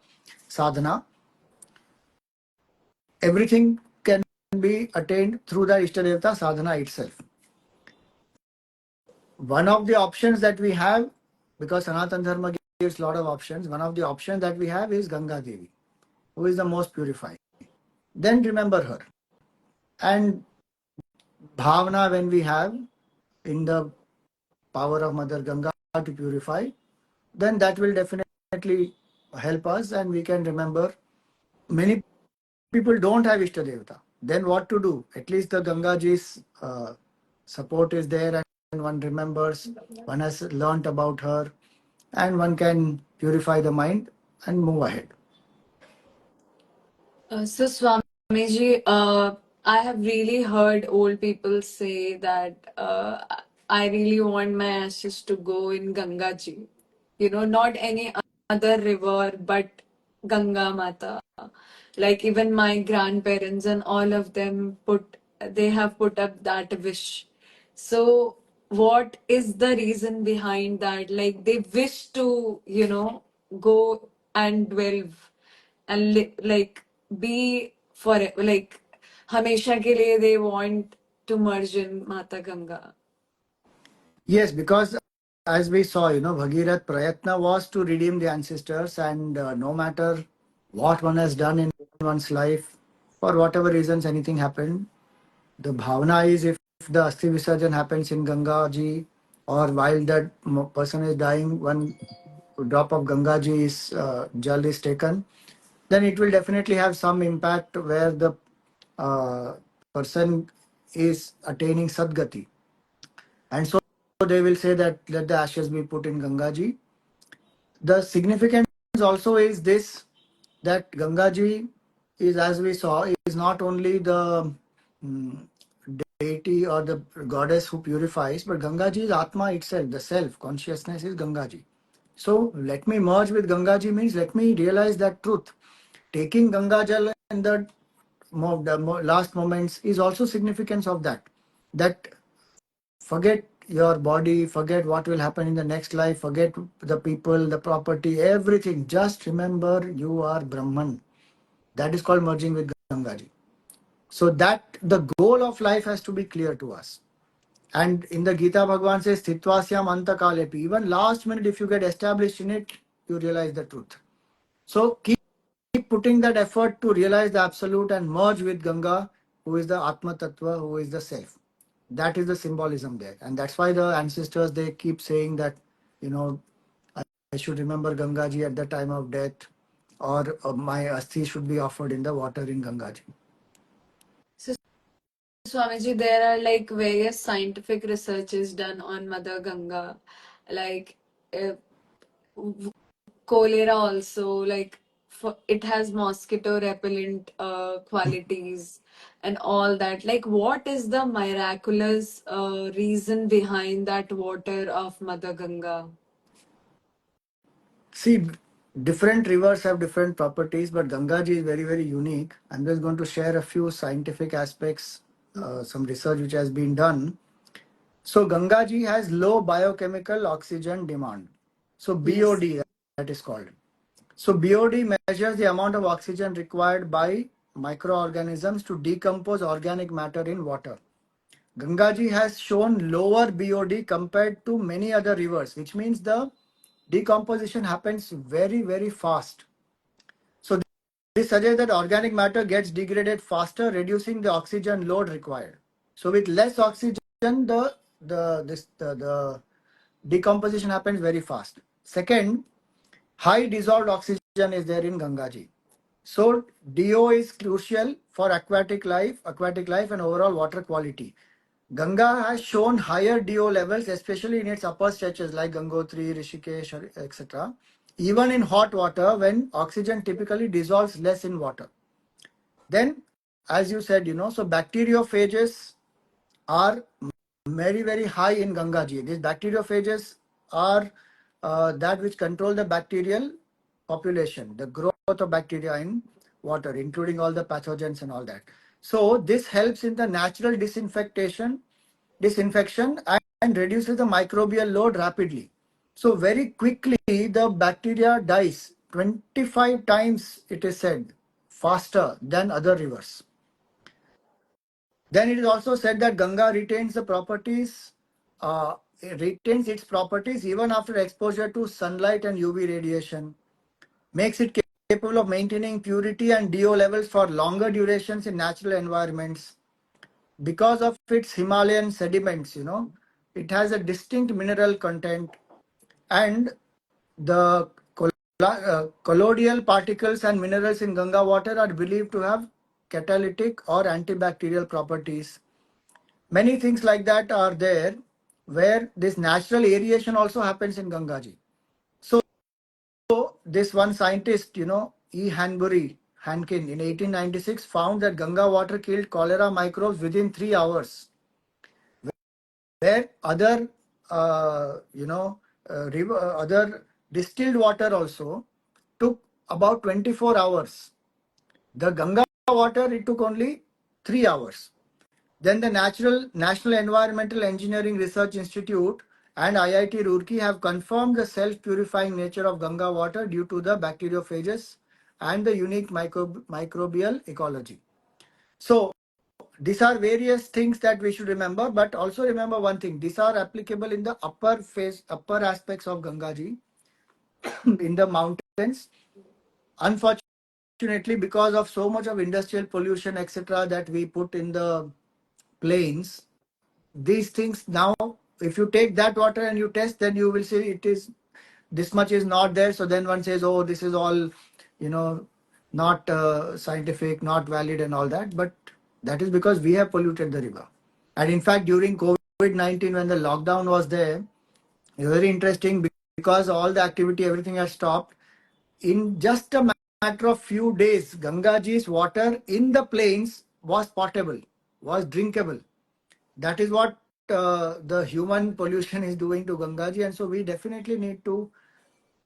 sadhana. Everything can be attained through the Ishtadevta sadhana itself. One of the options that we have, because Sanatana Dharma gives a lot of options, one of the options that we have is Ganga Devi, who is the most purified. Then remember her. And bhavana when we have in the power of Mother Ganga to purify, then that will definitely help us and we can remember. Many people don't have Ishta Devata. Then what to do? At least the Gangaji's support is there and one remembers, one has learnt about her and one can purify the mind and move ahead. so Swamiji, I have really heard old people say that I really want my ashes to go in Gangaji. You know, not any other river, but Ganga Mata. Like even my grandparents and all of them they have put up that wish. So what is the reason behind that? Like they wish to, go and dwell and like be for like hamesha ke liye they want to merge in Mata Ganga. Yes, because as we saw, Bhagirath Prayatna was to redeem the ancestors and no matter what one has done in one's life, for whatever reasons anything happened, the bhavana is if the Asti Visarjan happens in Gangaji or while that person is dying, one drop of Gangaji is jal is taken, then it will definitely have some impact where the uh, person is attaining Sadgati. And so they will say that let the ashes be put in Gangaji. The significance also is this that Gangaji is, as we saw, is not only the mm, deity or the goddess who purifies, but Gangaji is Atma itself, the self, consciousness is Gangaji. So let me merge with Gangaji means let me realize that truth. Taking Ganga Jal in the last moments is also significance of that. That forget your body, forget what will happen in the next life, forget the people, the property, everything. Just remember you are Brahman. That is called merging with Gangaji. So that the goal of life has to be clear to us. And in the Gita, Bhagavan says, Sthitvasyam antakalepi. Even last minute, if you get established in it, you realize the truth. So keep putting that effort to realize the absolute and merge with Ganga, who is the Atma Tattva, who is the self. That is the symbolism there. And that's why the ancestors, they keep saying that, you know, I should remember Gangaji at the time of death or my Asti should be offered in the water in Gangaji. So Swamiji, there are like various scientific researches done on Mother Ganga, like uh, cholera also, like it has mosquito repellent qualities and all that. Like, what is the miraculous reason behind that water of Mother Ganga? See, different rivers have different properties, but Gangaji is very, very unique. I'm just going to share a few scientific aspects, some research which has been done. So Gangaji has low biochemical oxygen demand. So Yes. BOD, that is called. So BOD measures the amount of oxygen required by microorganisms to decompose organic matter in water. Gangaji has shown lower BOD compared to many other rivers, which means the decomposition happens very, very fast. So this suggests that organic matter gets degraded faster, reducing the oxygen load required. So with less oxygen, the decomposition happens very fast. Second, high dissolved oxygen is there in Gangaji. So DO is crucial for aquatic life and overall water quality. Ganga has shown higher DO levels, especially in its upper stretches like Gangotri, Rishikesh, etc. Even in hot water, when oxygen typically dissolves less in water. Then, as you said, so bacteriophages are very, very high in Gangaji. These bacteriophages are that which control the bacterial population, the growth of bacteria in water, including all the pathogens and all that. So this helps in the natural disinfection and reduces the microbial load rapidly. So very quickly the bacteria dies 25 times, it is said, faster than other rivers. Then it is also said that Ganga retains the properties, it retains its properties even after exposure to sunlight and UV radiation, makes it capable of maintaining purity and DO levels for longer durations in natural environments. Because of its Himalayan sediments, it has a distinct mineral content, and the colloidal particles and minerals in Ganga water are believed to have catalytic or antibacterial properties. Many things like that are there, where this natural aeration also happens in Gangaji. So this one scientist, E. Hankin in 1896 found that Ganga water killed cholera microbes within 3 hours, where other, other distilled water also took about 24 hours. The Ganga water, it took only 3 hours. Then the National Environmental Engineering Research Institute and IIT Roorkee have confirmed the self-purifying nature of Ganga water due to the bacteriophages and the unique microbial ecology. So these are various things that we should remember, but also remember one thing: these are applicable in the upper aspects of Gangaji, in the mountains. Unfortunately, because of so much of industrial pollution, etc., that we put in the plains, these things now, if you take that water and you test, then you will see it is this much is not there. So then one says, oh, this is all, not scientific, not valid and all that. But that is because we have polluted the river. And in fact, during COVID-19, when the lockdown was there, it was very interesting because all the activity, everything has stopped. In just a matter of few days, Gangaji's water in the plains was potable, was drinkable. That is what the human pollution is doing to Gangaji, and so we definitely need to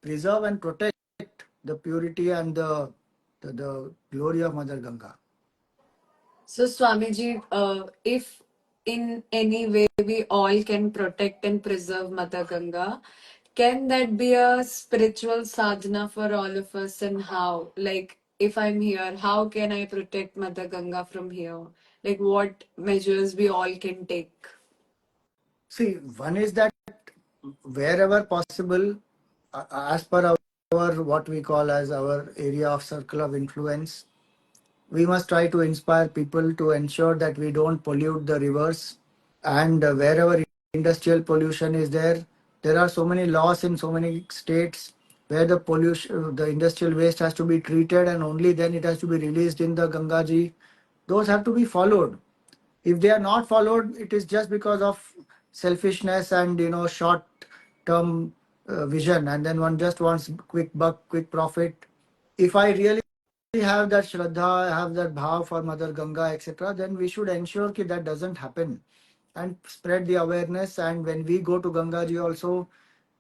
preserve and protect the purity and the glory of Mother Ganga. So, Swamiji, if in any way we all can protect and preserve Mother Ganga, can that be a spiritual sadhana for all of us? And how? Like, if I'm here, how can I protect Mother Ganga from here? Like, what measures we all can take? See, one is that wherever possible, as per our what we call as our area of circle of influence, we must try to inspire people to ensure that we don't pollute the rivers. And wherever industrial pollution is there, there are so many laws in so many states where the pollution, the industrial waste has to be treated, and only then it has to be released in the Gangaji. Those have to be followed. If they are not followed, it is just because of selfishness and short term vision, and then one just wants quick buck, quick profit. If I really have that shraddha, have that bhav for Mother Ganga, etc., then we should ensure that that doesn't happen and spread the awareness. And when we go to Gangaji also,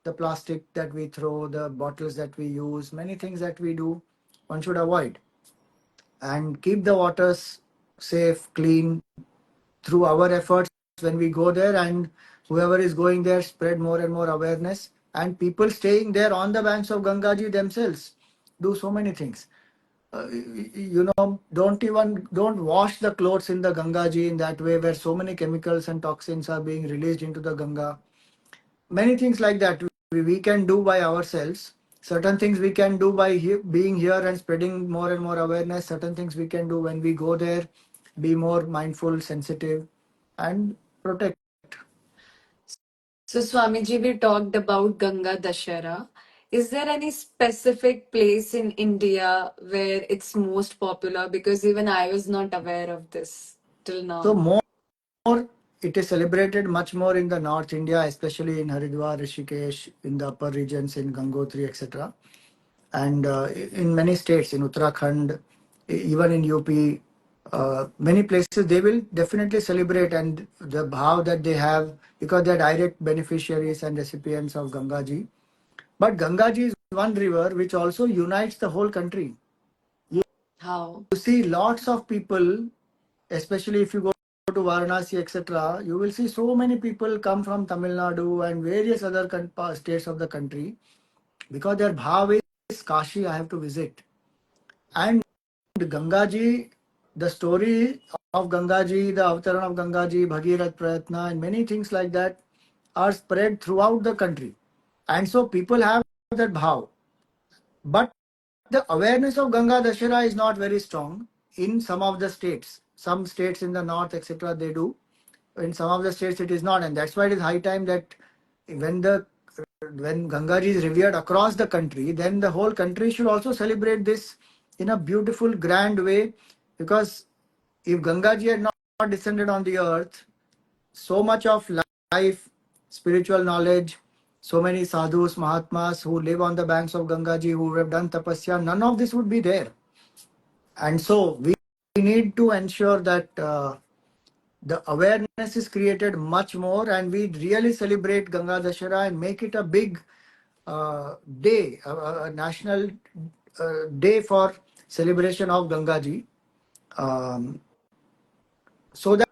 the plastic that we throw, the bottles that we use, many things that we do, one should avoid and keep the waters safe, clean through our efforts when we go there, and whoever is going there spread more and more awareness, and people staying there on the banks of Gangaji themselves do so many things. Don't wash the clothes in the Gangaji in that way, where so many chemicals and toxins are being released into the Ganga. Many things like that we can do by ourselves. Certain things we can do by being here and spreading more and more awareness. Certain things we can do when we go there, be more mindful, sensitive, and protect. So, Swamiji, we talked about Ganga Dussehra. Is there any specific place in India where it's most popular? Because even I was not aware of this till So now. more, it is celebrated much more in the North India, especially in Haridwar, Rishikesh, in the upper regions, in Gangotri, etc. And in many states, in Uttarakhand, even in UP, many places they will definitely celebrate, and the bhav that they have, because they are direct beneficiaries and recipients of Gangaji. But Gangaji is one river which also unites the whole country. How? You see lots of people, especially if you go to Varanasi, etc., you will see so many people come from Tamil Nadu and various other states of the country, because their bhav is Kashi, I have to visit. And Gangaji, the story of Gangaji, the avatar of Gangaji, Bhagirath Prayatna, and many things like that are spread throughout the country. And so people have that bhav. But the awareness of Ganga Dussehra is not very strong in some of the states. Some states in the north, etc., they do. In some of the states, it is not, and that's why it is high time that when the when Gangaji is revered across the country, then the whole country should also celebrate this in a beautiful, grand way. Because if Gangaji had not descended on the earth, so much of life, spiritual knowledge, so many sadhus, mahatmas who live on the banks of Gangaji, who have done tapasya, none of this would be there. And so we need to ensure that the awareness is created much more, and we really celebrate Ganga Dussehra and make it a big day, a national day for celebration of Gangaji, so that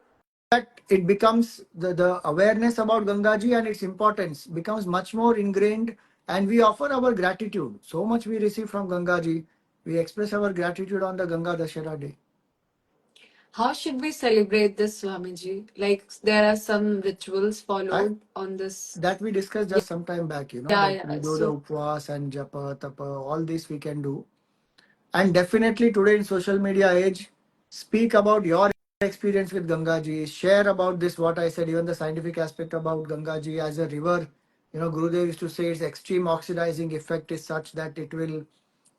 it becomes the awareness about Gangaji and its importance becomes much more ingrained, and we offer our gratitude. So much we receive from Gangaji, we express our gratitude on the Ganga Dussehra day. How should we celebrate this, Swamiji? Like, there are some rituals I, followed on this. that we discussed just some time back, Yeah, that we yeah. do the So, upvas and japa, tapa, all this we can do. And definitely today in social media age, speak about your experience with Gangaji, share about this, what I said, even the scientific aspect about Gangaji as a river. Gurudev used to say its extreme oxidizing effect is such that it will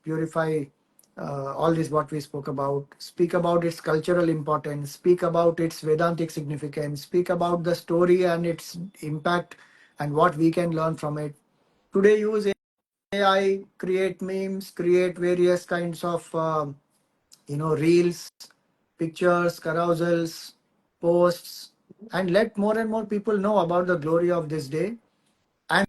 purify all this what we spoke about. Speak about its cultural importance, speak about its Vedantic significance, speak about the story and its impact and what we can learn from it. Today use AI, create memes, create various kinds of reels, pictures, carousels, posts, and let more and more people know about the glory of this day and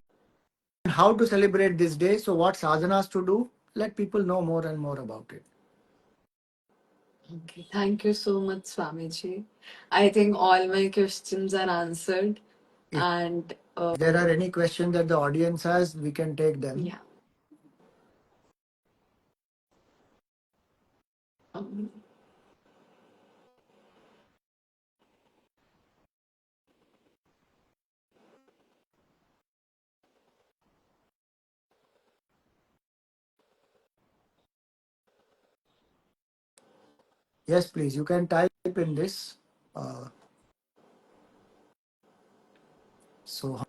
how to celebrate this day. So what sadhanas to do, let people know more and more about it. okay. Thank you so much, Swamiji. I think all my questions are answered. If And there are any questions that the audience has, we can take them. yeah. Um, Yes, please, you can type in this. Uh, so,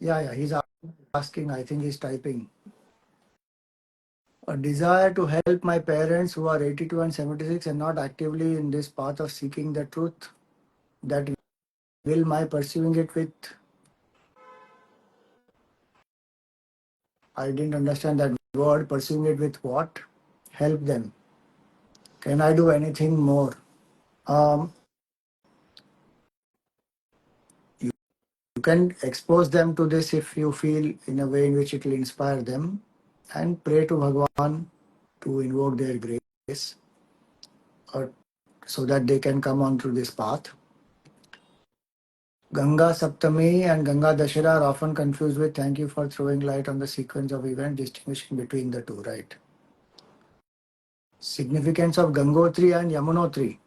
yeah, he's asking, I think he's typing. A desire to help my parents who are 82 and 76 and not actively in this path of seeking the truth, that will my pursuing it with, I didn't understand that word, pursuing it with what? Help them. Can I do anything more? Um, you, you can expose them to this if you feel in a way in which it will inspire them, and pray to Bhagwan to invoke their grace, or so that they can come on through this path. Ganga Saptami and Ganga Dussehra are often confused with. Thank you for throwing light on the sequence of events, distinguishing between the two, right? Significance of Gangotri and Yamunotri.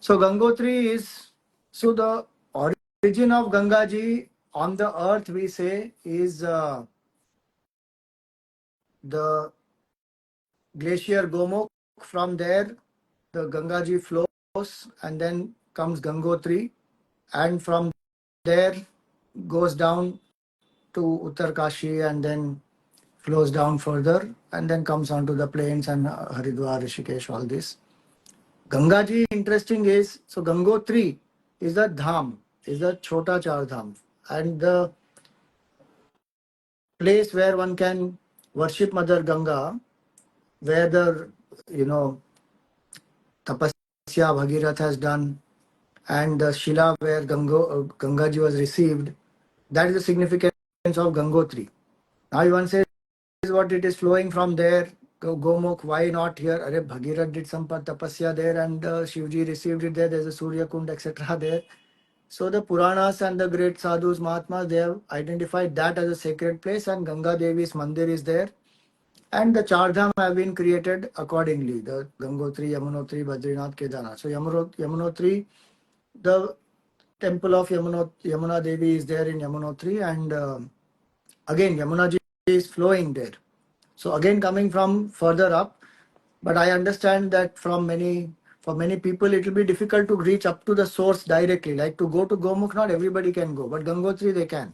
So Gangotri is, so the origin of Gangaji on the earth, we say, is the glacier Gomukh. From there, the Gangaji flows and then comes Gangotri, and from there goes down to Uttarkashi and then flows down further and then comes onto the plains and Haridwar, Rishikesh, all this. Gangaji, interesting is, so Gangotri is the Dham, is the Chota Char Dham, and the place where one can worship Mother Ganga, where the, you know, tapasya Bhagirath has done, and the Shila where Gangaji was received. That is the significance of Gangotri. Now one says what it is flowing from there. Gomukh, why not here? Are Bhagirath did some tapasya there and Shivji received it there. There's a Surya Kund, etc. there. So the Puranas and the great sadhus, Mahatmas, they have identified that as a sacred place, and Ganga Devi's mandir is there. And the Chardham have been created accordingly. The Gangotri, Yamunotri, Badrinath, Kedarnath. So Yamunotri, the temple of Yamuna Devi is there in Yamunotri, and again Yamuna ji is flowing there. So again coming from further up, but I understand that for many people it will be difficult to reach up to the source directly. Like to go to Gomukh, not everybody can go, but Gangotri they can.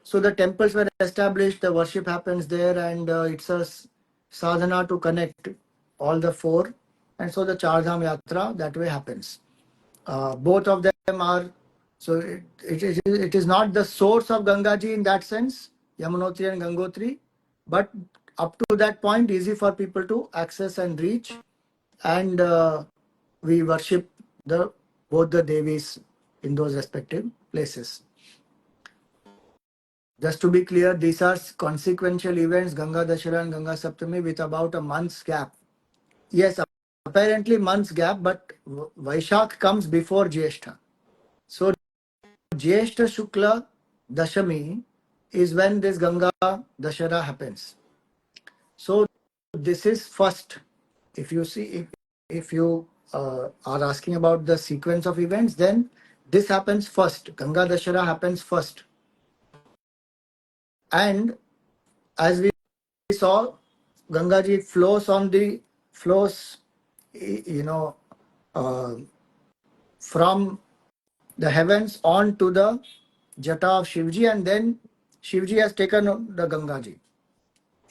So the temples were established, the worship happens there, and it's a sadhana to connect all the four. And so the Chardham Yatra that way happens. Both of them are, so it is not the source of Gangaji in that sense, Yamunotri and Gangotri, but up to that point, easy for people to access and reach. And we worship both the Devis in those respective places. Just to be clear, these are consequential events, Ganga Dussehra and Ganga Saptami, with about a month's gap. Yes, apparently month's gap, but Vaishakh comes before Jyeshtha. So Jyeshtha Shukla Dashami is when this Ganga Dussehra happens. So this is first. If you see, if you are asking about the sequence of events, then this happens first. Ganga Dussehra happens first. And as we saw, Gangaji flows, you know, from the heavens on to the jata of Shivji, and then Shivji has taken the Gangaji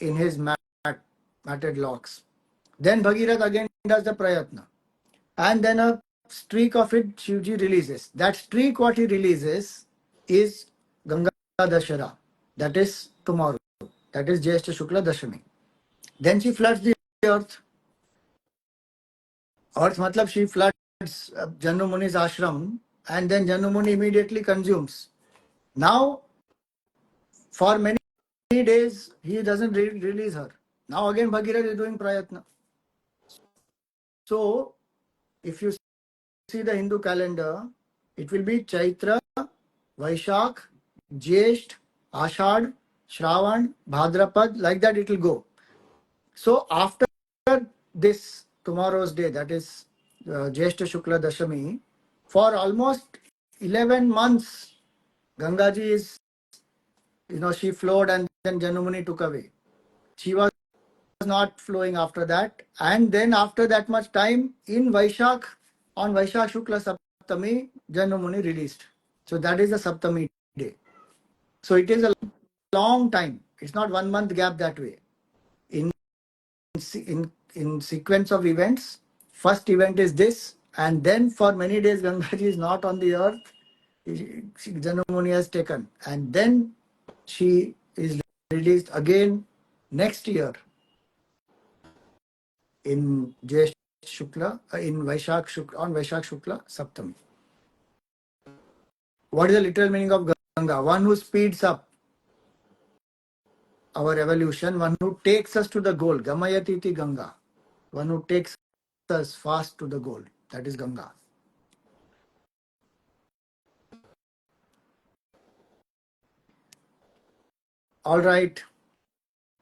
in his matted locks. Then Bhagirath again does the prayatna, and then a streak of it Shivji releases. That streak what he releases is Ganga Dussehra. That is tomorrow. That is Jyeshtha Shukla Dashami. Then she floods the earth. Earth matlab she floods Jannu Muni's ashram, and then Jannu Muni immediately consumes. Now, for many days, he doesn't release her. Now again Bhagirath is doing prayatna. So, if you see the Hindu calendar, it will be Chaitra, Vaishakh, Jyesht, Ashad, Shravan, Bhadrapad, like that it will go. So after this tomorrow's day, that is Jyeshtha Shukla Dashami, for almost 11 months, Gangaji is, she flowed and then Janumuni took away. She was not flowing after that. And then after that much time, in Vaishakh, on Vaishakh Shukla Saptami, Janumuni released. So that is the Saptami day. So it is a long time. It's not 1 month gap that way. In sequence of events, first event is this, and then for many days Gangaji is not on the earth. Janumuni has taken, and then she is released again next year in Jyeshtha Shukla, in Vaishakh Shukla, on Vaishakh Shukla Saptami. What is the literal meaning of Ganga? One who speeds up our evolution, one who takes us to the goal. Gamayatiti Ganga. One who takes us fast to the goal. That is Ganga. All right.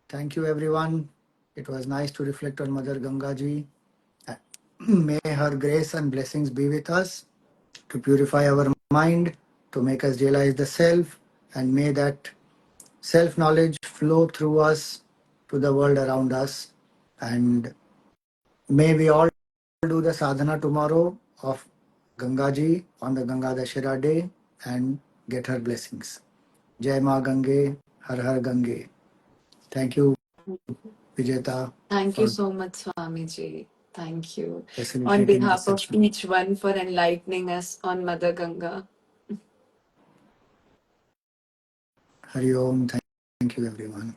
Thank you, everyone. It was nice to reflect on Mother Gangaji. May her grace and blessings be with us to purify our mind, to make us realize the self, and may that self-knowledge flow through us to the world around us. And may we all do the sadhana tomorrow of Gangaji on the Ganga Dussehra day and get her blessings. Jai Ma Gange, Har Har Gange. Thank you, Vijeta, Thank you for so much, Swamiji. Thank you. On facilitating this behalf of session. each one for enlightening us on Mother Ganga. Hari Om. Thank you, everyone.